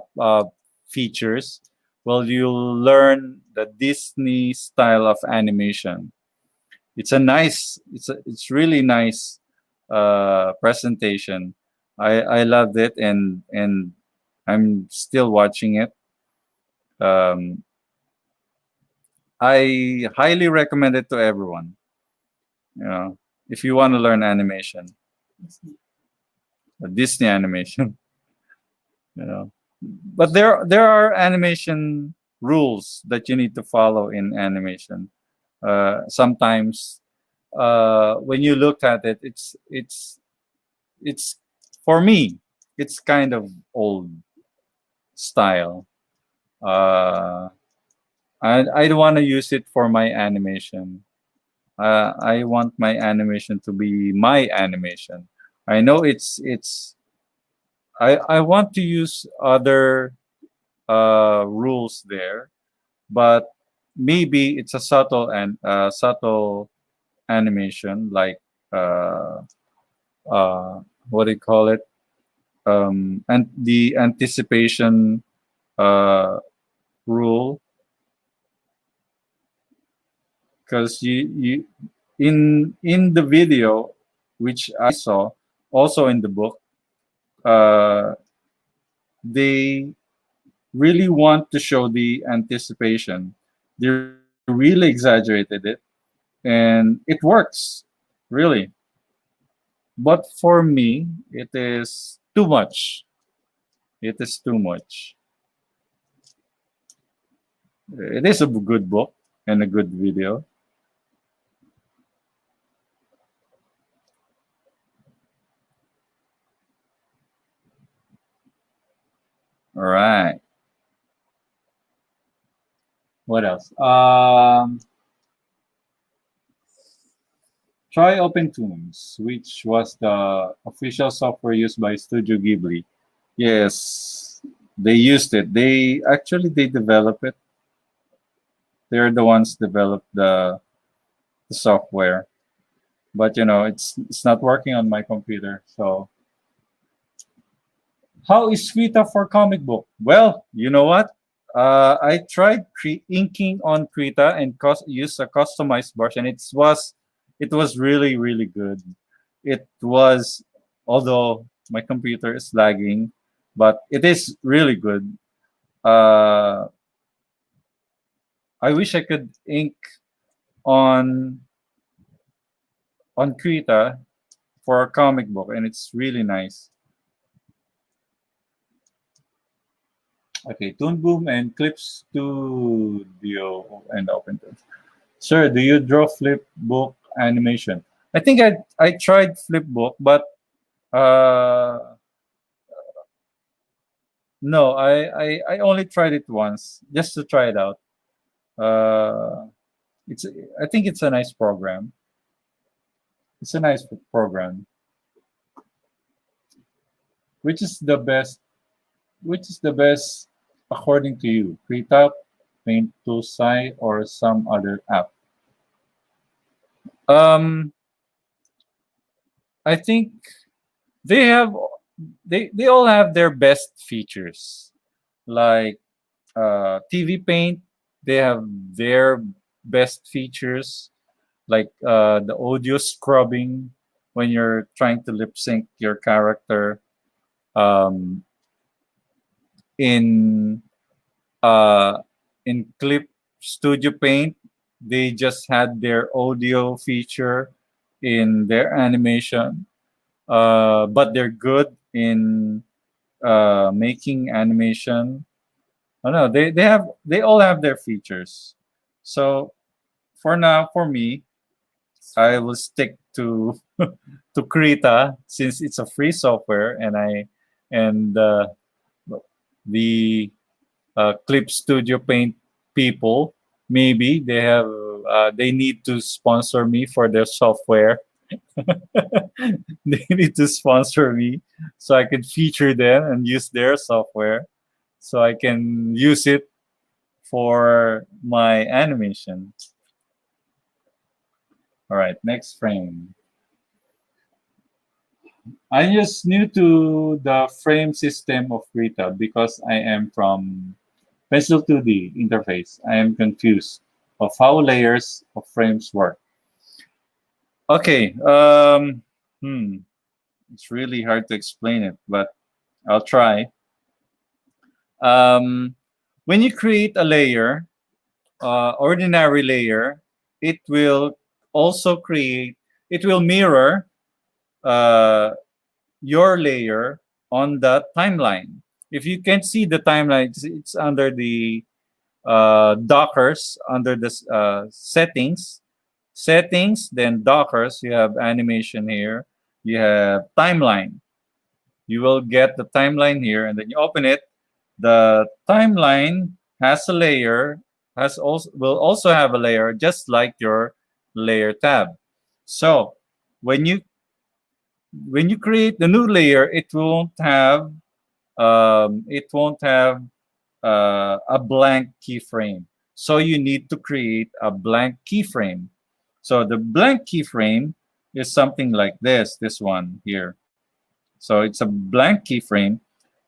features. Well, you'll learn the Disney style of animation. It's really nice presentation. I loved it, and I'm still watching it. Um, I highly recommend it to everyone. You know, if you want to learn animation, Disney animation. You know, but there are animation rules that you need to follow in animation. Sometimes when you look at it, it's for me, it's kind of old style. Uh, I don't want to use it for my animation. I want my animation to be my animation. I know I want to use other rules there, but maybe it's a subtle animation like uh, uh, what do you call it? And the anticipation uh, rule, because you in the video which I saw, also in the book, uh, they really want to show the anticipation. They really exaggerated it, and it works, really. But for me, it is too much. It is too much. It is a good book and a good video. All right. What else? Try OpenTunes, which was the official software used by Studio Ghibli. Yes, they used it. They develop it. They're the ones developed the software. But it's not working on my computer. So how is Krita for comic book? Well, you know what? I tried inking on Krita and used a customized brush, and it was really really good. It was, although my computer is lagging, but it is really good. Uh, I wish I could ink on Krita for a comic book, and it's really nice. Okay, Toon Boom and Clip Studio and OpenToon. Sir, do you draw flip book animation? I think I tried flip book, but uh, no, I only tried it once just to try it out. Uh, it's I think it's a nice program. It's a nice program. Which is the best? Which is the best according to you? Krita, Paint to Sai, or some other app? Um, I think they have they all have their best features. Like TV Paint, they have their best features, like the audio scrubbing when you're trying to lip sync your character. Um, in uh, in Clip Studio Paint, they just had their audio feature in their animation, but they're good in making animation. I don't know. They all have their features. So for now, for me, I will stick to to Krita since it's a free software, and the Clip Studio Paint people. Maybe they need to sponsor me for their software. They need to sponsor me so I can feature them and use their software so I can use it for my animation. All right, next frame. I'm just new to the frame system of Krita because I am from Pencil 2D interface. I am confused of how layers of frames work. Okay, it's really hard to explain it, but I'll try. Um, when you create a layer, ordinary layer, it will also create, it will mirror uh, your layer on the timeline. If you can see the timeline, it's under the Dockers, under the settings. Settings, then Dockers, you have animation here, you have timeline. You will get the timeline here, and then you open it. The timeline has a layer, has also will also have a layer, just like your layer tab. So when you create the new layer, it won't have a blank keyframe. So you need to create a blank keyframe. So the blank keyframe is something like this one here. So it's a blank keyframe.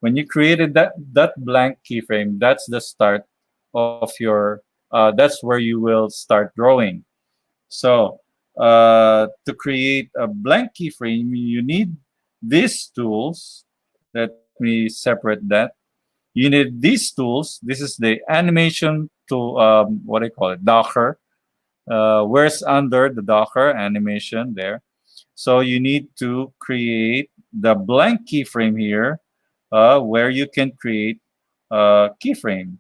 When you created that blank keyframe, that's the start of your. That's where you will start drawing. So to create a blank keyframe, you need these tools. Let me separate that. You need these tools. This is the animation to what do you call it? Docker. Where's under the Docker animation there? So you need to create the blank keyframe here, where you can create a keyframe,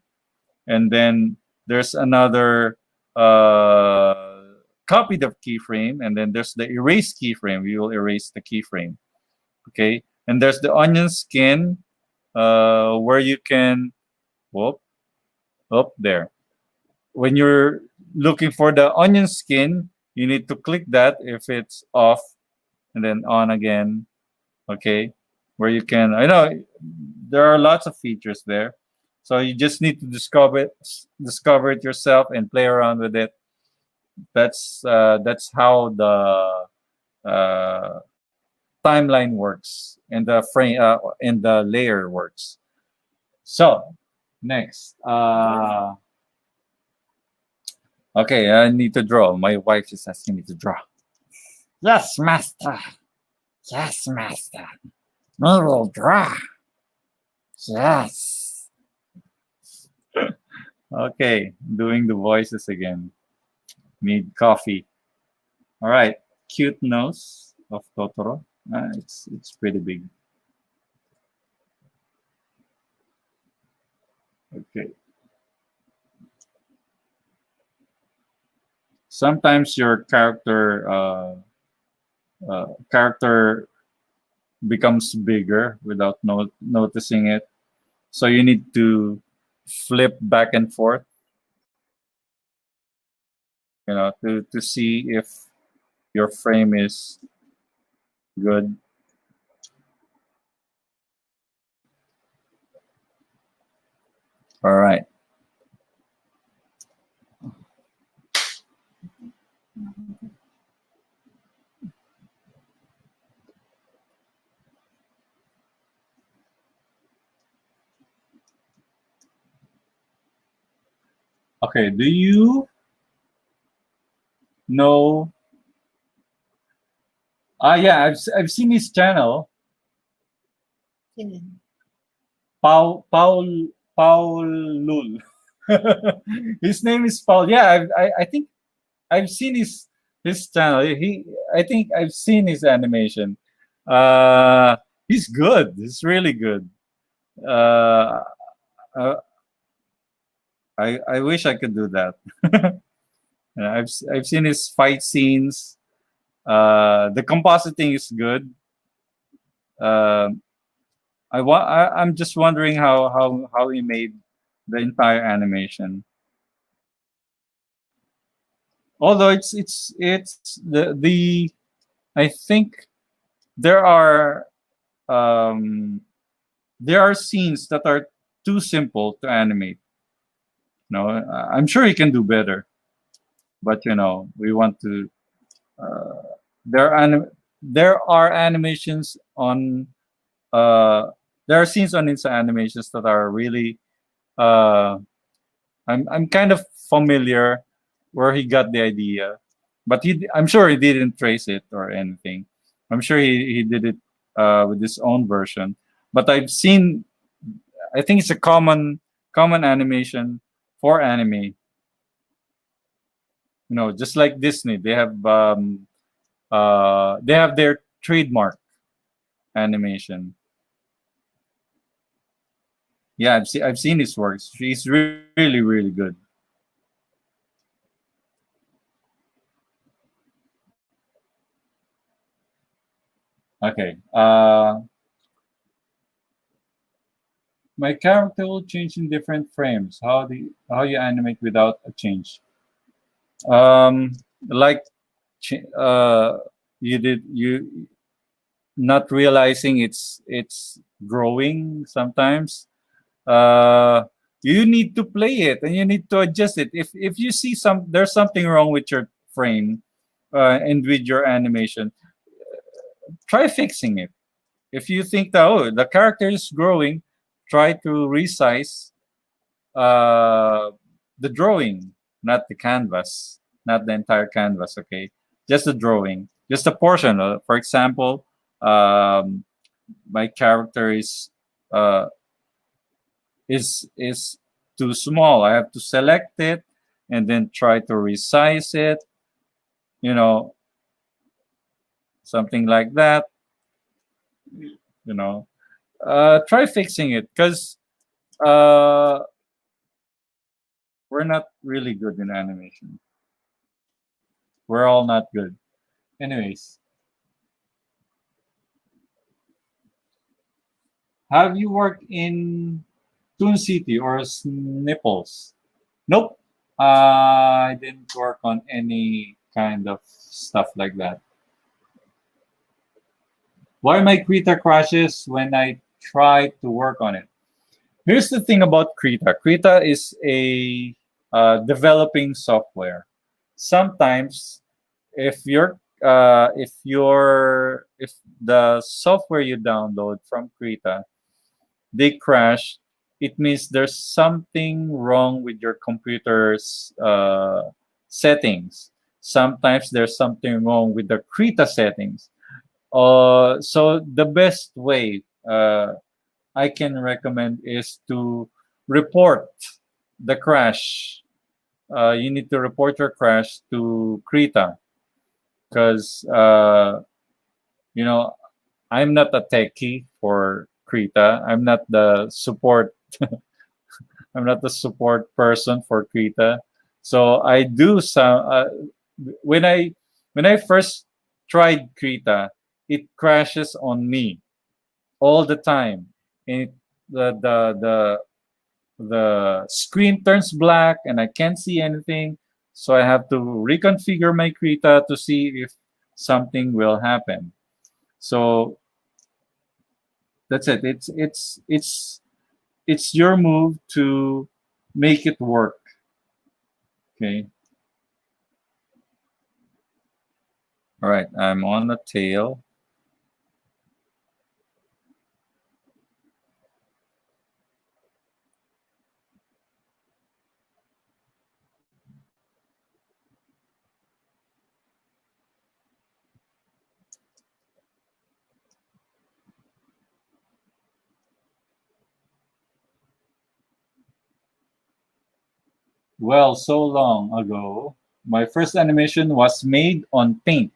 and then there's another copy the keyframe, and then there's the erase keyframe. We will erase the keyframe. Okay, and there's the onion skin, where you can whoop up there. When you're looking for the onion skin, you need to click that if it's off, and then on again. Okay, where you can. I know there are lots of features there, so you just need to discover it yourself and play around with it. That's how the timeline works and the frame and the layer works. So next, okay, I need to draw. My wife is asking me to draw. Yes, master. Yes, master. We will draw. Yes. Okay, doing the voices again. Need coffee. All right, cute nose of Totoro. It's pretty big. Okay. Sometimes your character becomes bigger without noticing it. So you need to flip back and forth, to see if your frame is good. All right. Okay. Do you know? Yeah, I've seen his channel. Paul Lul. His name is Paul. Yeah, I think I've seen his channel. I think I've seen his animation. He's good. He's really good. Uh, uh, I wish I could do that. Yeah, I've seen his fight scenes. The compositing is good. Uh, I'm just wondering how he made the entire animation. Although it's the I think there are um, there are scenes that are too simple to animate. No, I'm sure he can do better, but we want to. Uh, there are there are animations on uh, there are scenes on his animations that are really uh, I'm kind of familiar where he got the idea, but I'm sure he didn't trace it or anything. I'm sure he did it with his own version. But I've seen. I think it's a common animation for anime. Just like Disney, they have their trademark animation. Yeah, I've seen his works. He's really really good. Okay. My character will change in different frames. How you animate without a change? Like ch- uh, you not realizing it's growing sometimes. Uh, you need to play it and you need to adjust it. If you see there's something wrong with your frame and with your animation, try fixing it. If you think that the character is growing, try to resize uh, the drawing, not the canvas, not the entire canvas. Okay, just the drawing, just a portion. For example, um, my character uh, is too small. I have to select it and then try to resize it. You know, something like that. You know, try fixing it because uh, we're not really good in animation. We're all not good. Anyways, have you worked in Toon City or Snipples? Nope. I didn't work on any kind of stuff like that. Why my Krita crashes when I try to work on it? Here's the thing about Krita. Krita is a developing software. Sometimes, if the software you download from Krita they crash, it means there's something wrong with your computer's settings. Sometimes there's something wrong with the Krita settings. So the best way I can recommend is to report the crash. You need to report your crash to Krita because you know I'm not a techie for Krita. I'm not the support person for Krita. So I do some when I when I first tried Krita, it crashes on me all the time. And the screen turns black and I can't see anything. So I have to reconfigure my Krita to see if something will happen. So that's it. It's your move to make it work. Okay. All right. I'm on the tail. Well, so long ago, my first animation was made on Paint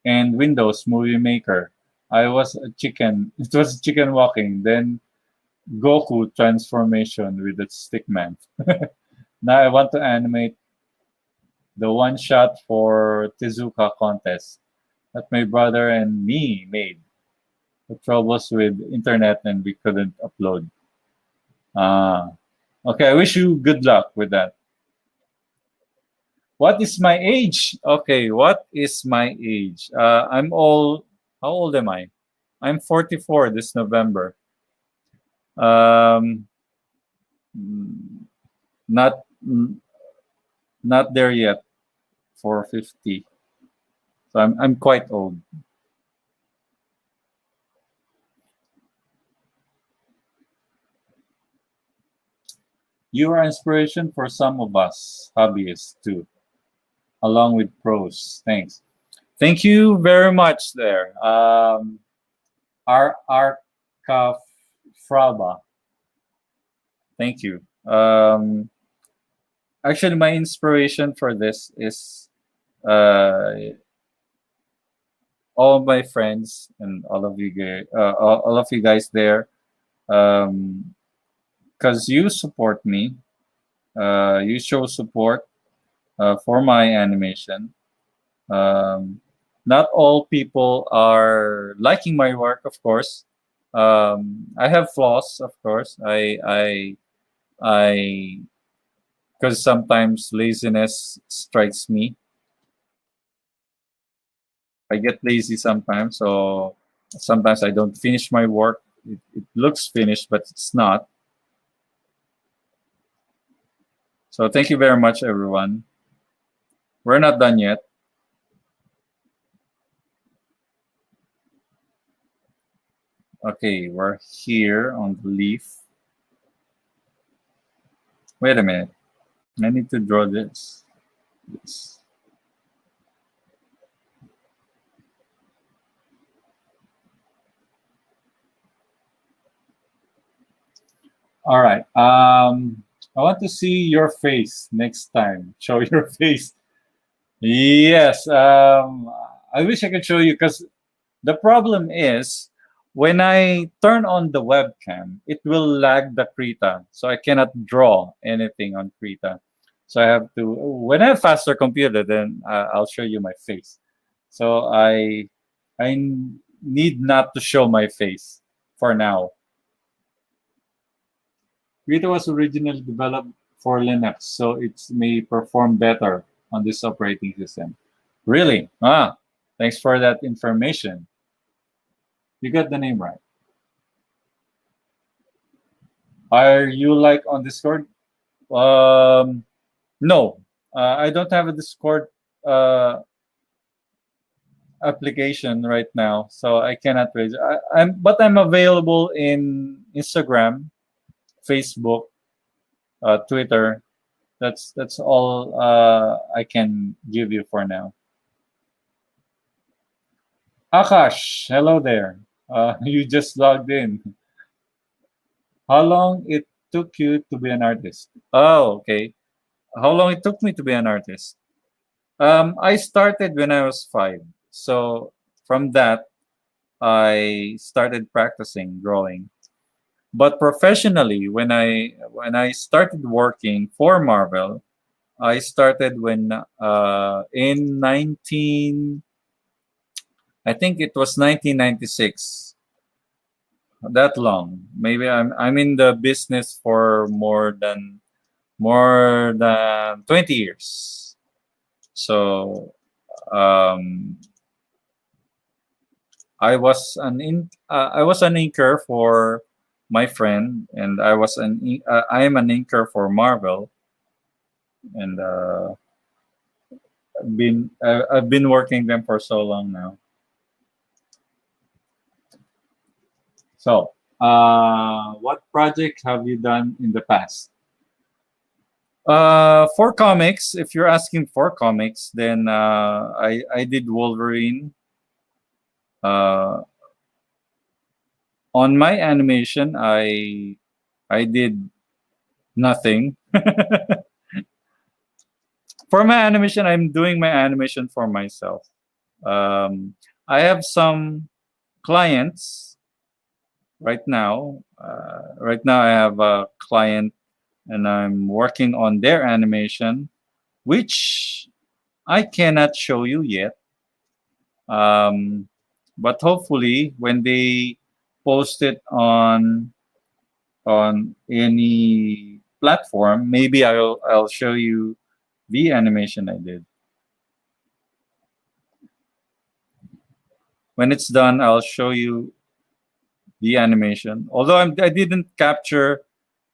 and Windows Movie Maker. I was a chicken. It was chicken walking. Then Goku transformation with the stickman. Now I want to animate the one shot for Tezuka contest that my brother and me made. The troubles with internet and we couldn't upload. Ah, okay. I wish you good luck with that. What is my age? Okay, what is my age? I'm all. How old am I? I'm 44 this November. Um, mm, not not there yet for 50. So I'm quite old. You are inspiration for some of us hobbyists too, along with pros. Thanks. Thank you very much there. Arca Fraba. Thank you. Actually, my inspiration for this is uh, all of my friends and all of you guys, all of you guys there, because you support me. You show support for my animation. Um, Not all people are liking my work, of course. I have flaws, of course. I, because sometimes laziness strikes me. I get lazy sometimes, so sometimes I don't finish my work. It looks finished, but it's not. So thank you very much, everyone. We're not done yet. Okay, we're here on the leaf. Wait a minute. I need to draw this. This. All right. I want to see your face next time. Show your face. Yes. I wish I could show you because the problem is when I turn on the webcam, it will lag the Krita, so I cannot draw anything on Krita. So I have to. When I have faster computer, then I'll show you my face. So I need not to show my face for now. Krita was originally developed for Linux, so it may perform better on this operating system. Really? Ah, thanks for that information. You got the name right. Are you like on Discord? Um, no, I don't have a Discord uh, application right now, so I cannot raise. But I'm available in Instagram, Facebook, Twitter. That's all I can give you for now. Akash, hello there. You just logged in. How long it took you to be an artist? Oh, okay. How long it took me to be an artist? I started when I was 5. So from that, I started practicing drawing. But professionally, when I started working for Marvel, I started when in 19, I think it was 1996. That long. Maybe I'm in the business for more than 20 years. So um, I was an inker for my friend, and I am an inker for Marvel, and I've been working them for so long now. So, what project have you done in the past? For comics, if you're asking for comics, then I did Wolverine. Uh, on my animation, I did nothing. For my animation, I'm doing my animation for myself. I have some clients right now. Right now, I have a client, and I'm working on their animation, which I cannot show you yet. Um, but hopefully, when they post it on any platform, maybe I'll show you the animation I did. When it's done, I'll show you the animation. Although I didn't capture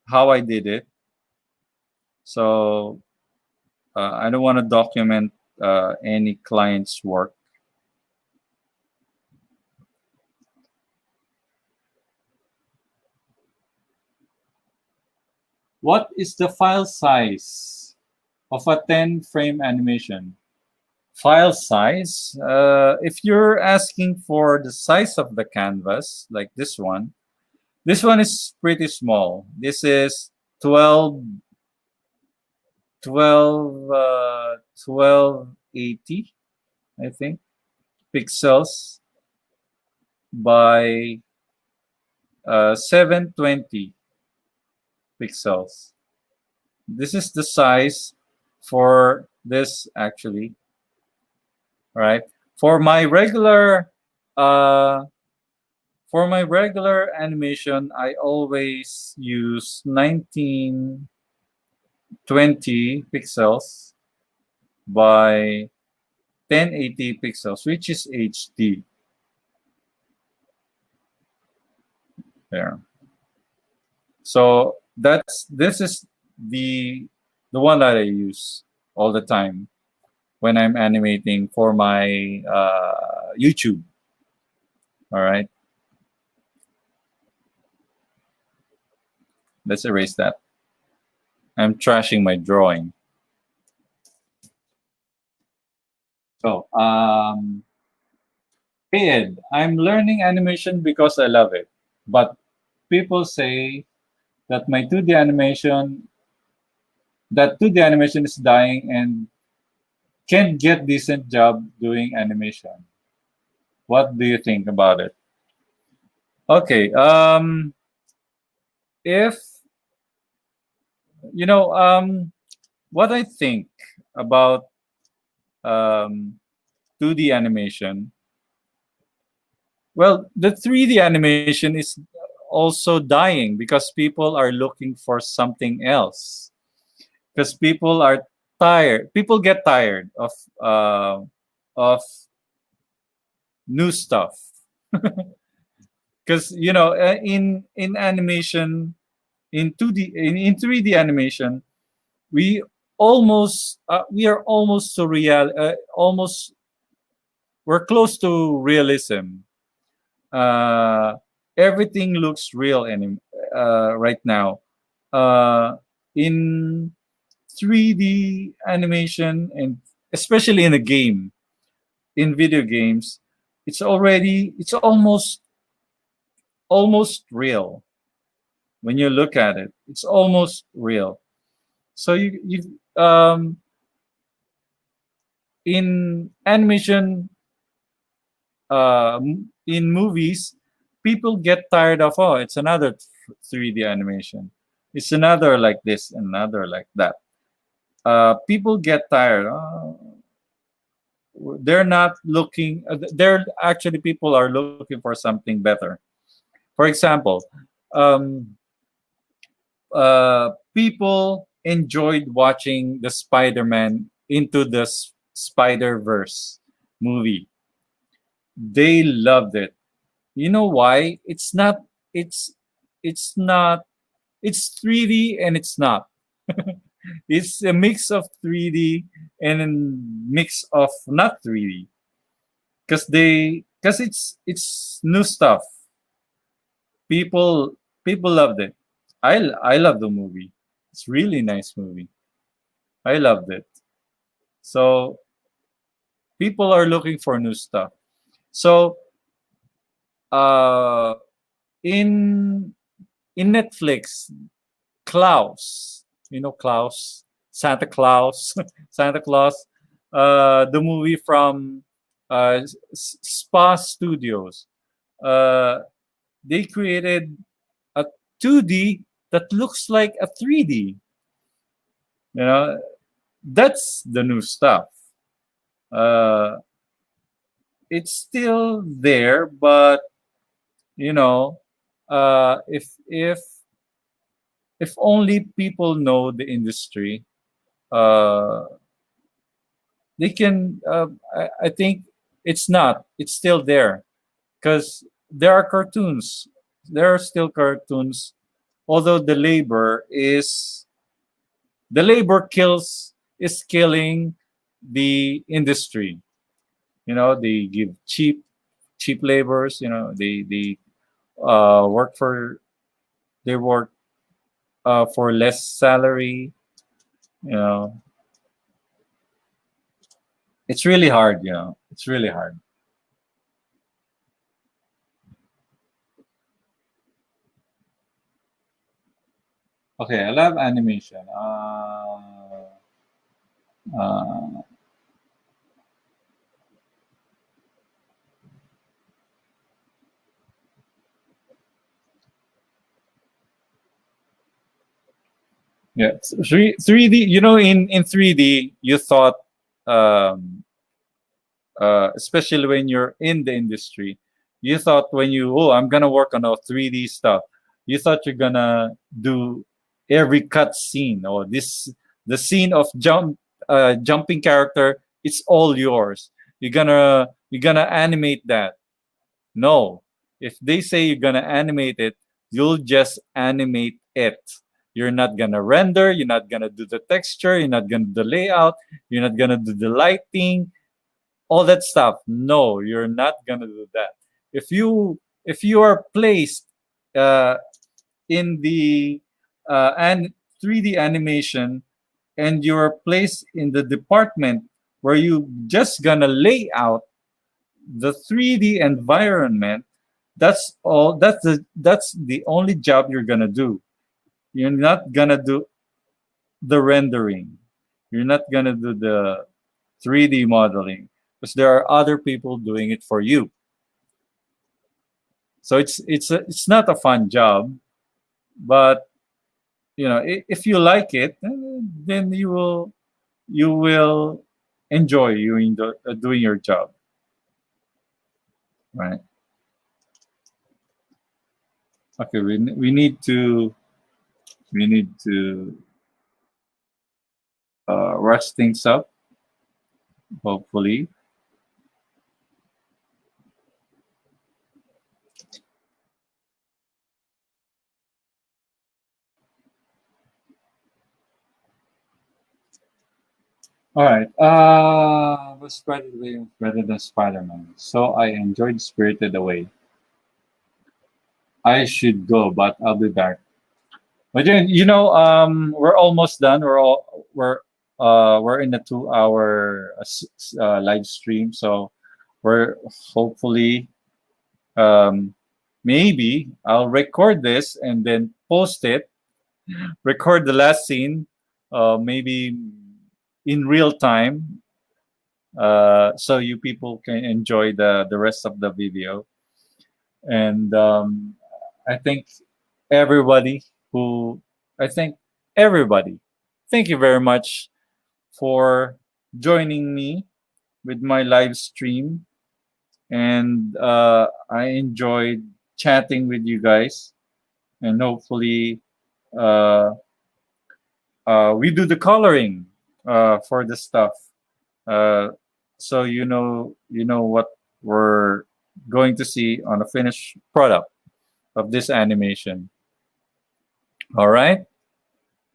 how I did it, so I don't want to document any client's work. What is the file size of a 10 frame animation? File size, if you're asking for the size of the canvas, like this one is pretty small. This is 12, 12, 1280, I think, pixels by 720 pixels. This is the size for this actually, right? For my regular uh, for my regular animation, I always use 1920 pixels by 1080 pixels, which is HD. There. So this is the one that I use all the time when I'm animating for my YouTube. All right. Let's erase that. I'm trashing my drawing. So, Ed, I'm learning animation because I love it. But people say that my 2D animation, that 2D animation is dying and can't get decent job doing animation. What do you think about it? Okay, if you know, what I think about um, 2D animation. Well, the 3D animation is also dying because people are looking for something else. Because people are tired. People get tired of new stuff. Because in animation, in 2D, in 3D animation, we are almost to real, almost we're close to realism. Uh, Everything looks real right now. Uh, in 3D animation, and especially in a game, in video games, it's almost real when you look at it. It's almost real. So in animation, in movies, people get tired of, oh, it's another 3D animation. It's another like this, another like that. People get tired. They're not looking. They're actually people are looking for something better. For example, um, people enjoyed watching the Spider-Man Into the Spider-Verse movie. They loved it. You know why? It's it's not it's 3D and it's not. It's a mix of 3D and a mix of not 3D. Because it's new stuff. People people loved it. I love the movie. It's really nice movie. I loved it. So people are looking for new stuff. So uh in Netflix, Klaus, Klaus, Santa Claus, Santa Claus, the movie from Spa Studios. Uh, they created a 2D that looks like a 3D. You know, that's the new stuff. Uh, it's still there, but you know, if only people know the industry, uh, they can. I think it's not. It's still there because there are cartoons. There are still cartoons, although the labor kills is killing the industry. You know, they give cheap laborers. You know, they work for they work for less salary. You know, it's really hard. You know, it's really hard. Okay, I love animation. Uh, yeah, 3D. You know, in 3D, you thought, um, especially when you're in the industry, you thought when you I'm gonna work on a 3D stuff. You thought you're gonna do every cut scene or this the scene of jumping character. It's all yours. You're gonna animate that. No. If they say you're gonna animate it, you'll just animate it. You're not gonna render, you're not gonna do the texture, you're not gonna do the layout, you're not gonna do the lighting, all that stuff. No, you're not gonna do that. If you are placed uh, in the and 3D animation and you're placed in the department where you just gonna lay out the 3D environment, that's all. That's the only job you're gonna do. You're not gonna do the rendering. You're not gonna do the 3D modeling because there are other people doing it for you. So it's not a fun job, but if you like it, then you will enjoy doing your job, right? Okay, we need to rush things up, hopefully. All right. Was Spirited Away better than Spider-Man? So I enjoyed Spirited Away. I should go, but I'll be back. But then, we're almost done. We're in a 2 hour live stream, so we're hopefully, um, maybe I'll record this and then post it. Record the last scene, maybe in real time, so you people can enjoy the rest of the video. And I think everybody who I think everybody, thank you very much for joining me with my live stream. And I enjoyed chatting with you guys. And hopefully, uh, we do the coloring for the stuff. Uh, so you know what we're going to see on a finished product of this animation. All right.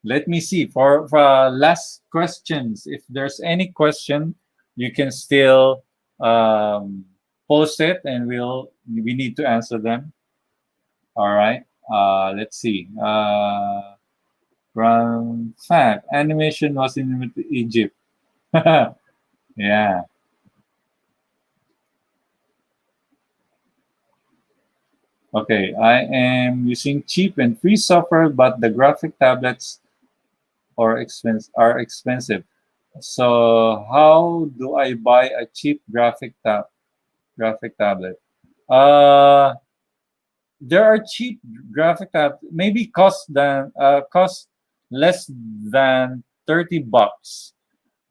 Let me see for last questions. If there's any question, you can still um, post it, and we need to answer them. All right. Let's see. Run fact animation was in Egypt. Yeah. Okay. I am using cheap and free software, but the graphic tablets are expensive. So how do I buy a cheap graphic tablet? Uh, there are cheap graphic tablet, maybe cost less than $30.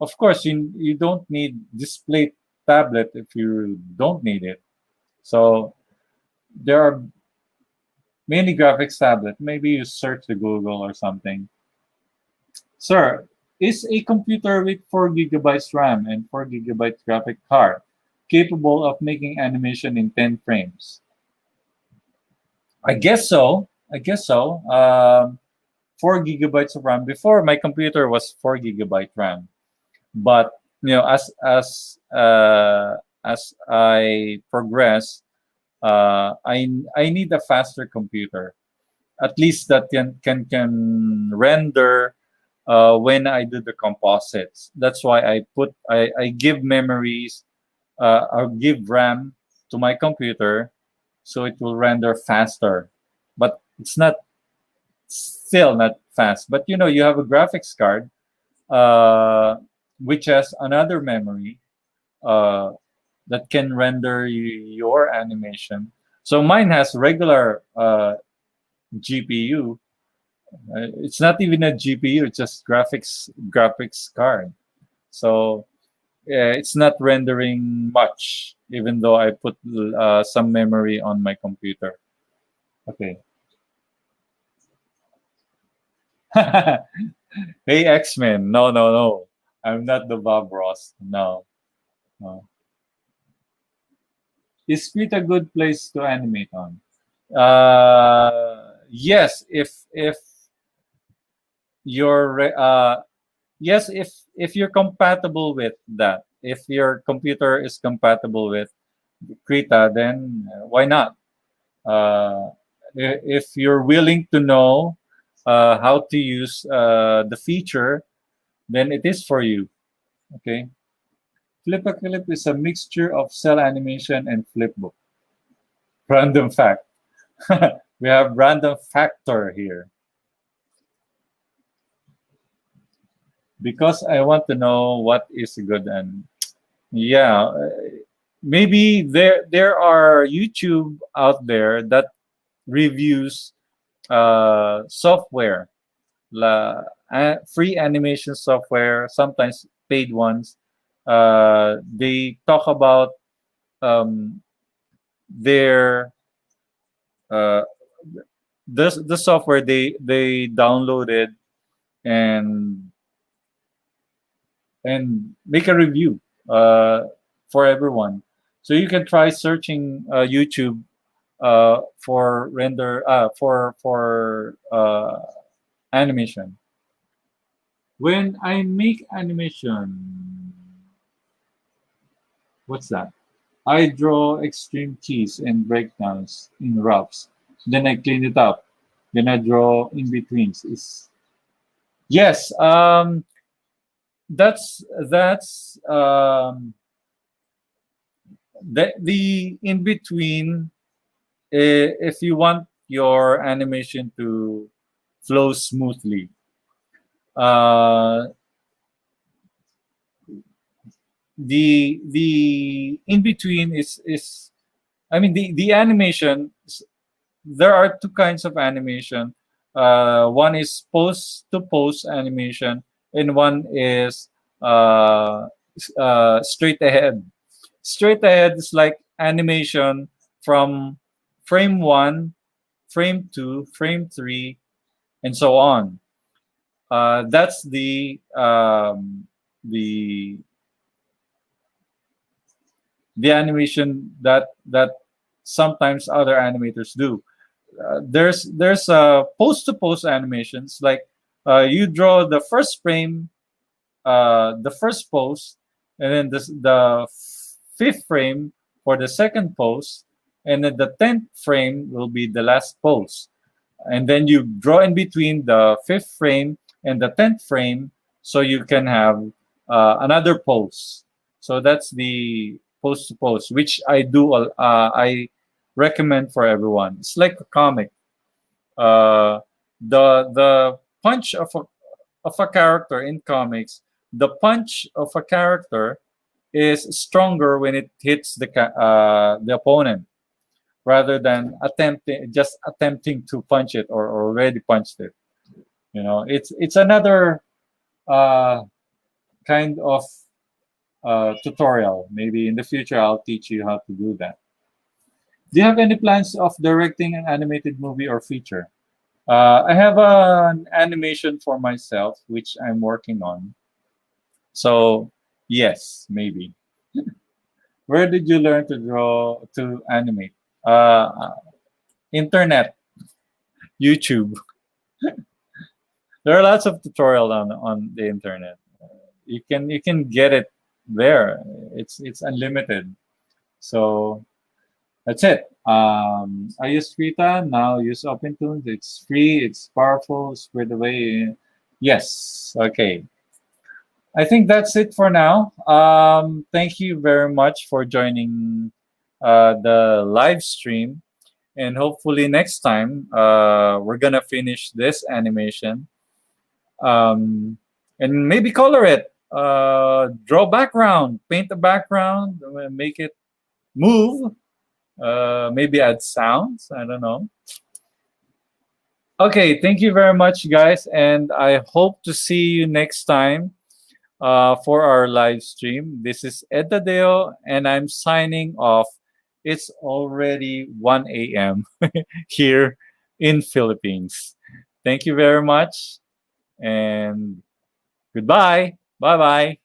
Of course, you don't need display tablet if you don't need it. So there are many graphics tablet. Maybe you search the Google or something. Sir, Is a computer with 4 gigabytes RAM and 4 gigabyte graphic card capable of making animation in 10 frames? I guess so. I guess so. 4 gigabytes of RAM. Before, my computer was 4 gigabyte RAM, but as I progress, I need a faster computer, at least that can render when I do the composites. That's why I give memories, I'll give RAM to my computer so it will render faster. But it's not still not fast. But you have a graphics card uh, which has another memory uh, that can render your animation. So mine has regular GPU. It's not even a GPU; it's just graphics card. So yeah, it's not rendering much, even though I put some memory on my computer. Okay. Hey, X-Men. No, no, no. I'm not the Bob Ross. No, no. Is Crete a good place to animate on? Yes, if you're yes, if you're compatible with that. If your computer is compatible with Krita, then why not? If you're willing to know how to use the feature, then it is for you. Okay. Flip a clip is a mixture of cell animation and flipbook. Random fact. We have random factor here because I want to know what is good. And yeah, maybe there are YouTube out there that reviews software, free animation software, sometimes paid ones. They talk about um, their uh, the software they downloaded and make a review for everyone. So you can try searching YouTube for animation. When I make animation, what's that? I draw extreme keys and breakdowns in roughs. Then I clean it up. Then I draw in betweens. Is yes. That's the in between. If you want your animation to flow smoothly, uh, the in between is I mean the animation. There are two kinds of animation. One is post to post animation, and one is straight ahead. Straight ahead is like animation from frame one, frame two, frame three, and so on. That's the the animation that sometimes other animators do. There's post to post animations like you draw the first frame, the first pose, and then the fifth frame for the second pose, and then the 10th frame will be the last pose. And then you draw in between the fifth frame and the 10th frame so you can have another pose. So that's the pose to pose, which I recommend for everyone. It's like a comic. The punch of a character in comics, the punch of a character is stronger when it hits the opponent rather than attempting to punch it or already punched it. It's another uh, kind of tutorial. Maybe in the future I'll teach you how to do that. Do you have any plans of directing an animated movie or feature? I have an animation for myself, which I'm working on. So, yes, maybe. Where did you learn to draw, to animate? Internet, YouTube. There are lots of tutorial on the internet. You can get it there. It's unlimited. So that's it. I use Krita, now use OpenTunes. It's free, it's powerful, spread away. Yes. Okay. I think that's it for now. Thank you very much for joining the live stream. And hopefully next time we're gonna finish this animation, and maybe color it, draw background, paint the background, make it move, maybe add sounds. I don't know. Okay, thank you very much, guys, and I hope to see you next time for our live stream. This is Ed Tadeo, and I'm signing off. It's already 1 a.m. here in Philippines. Thank you very much, and goodbye. Bye bye.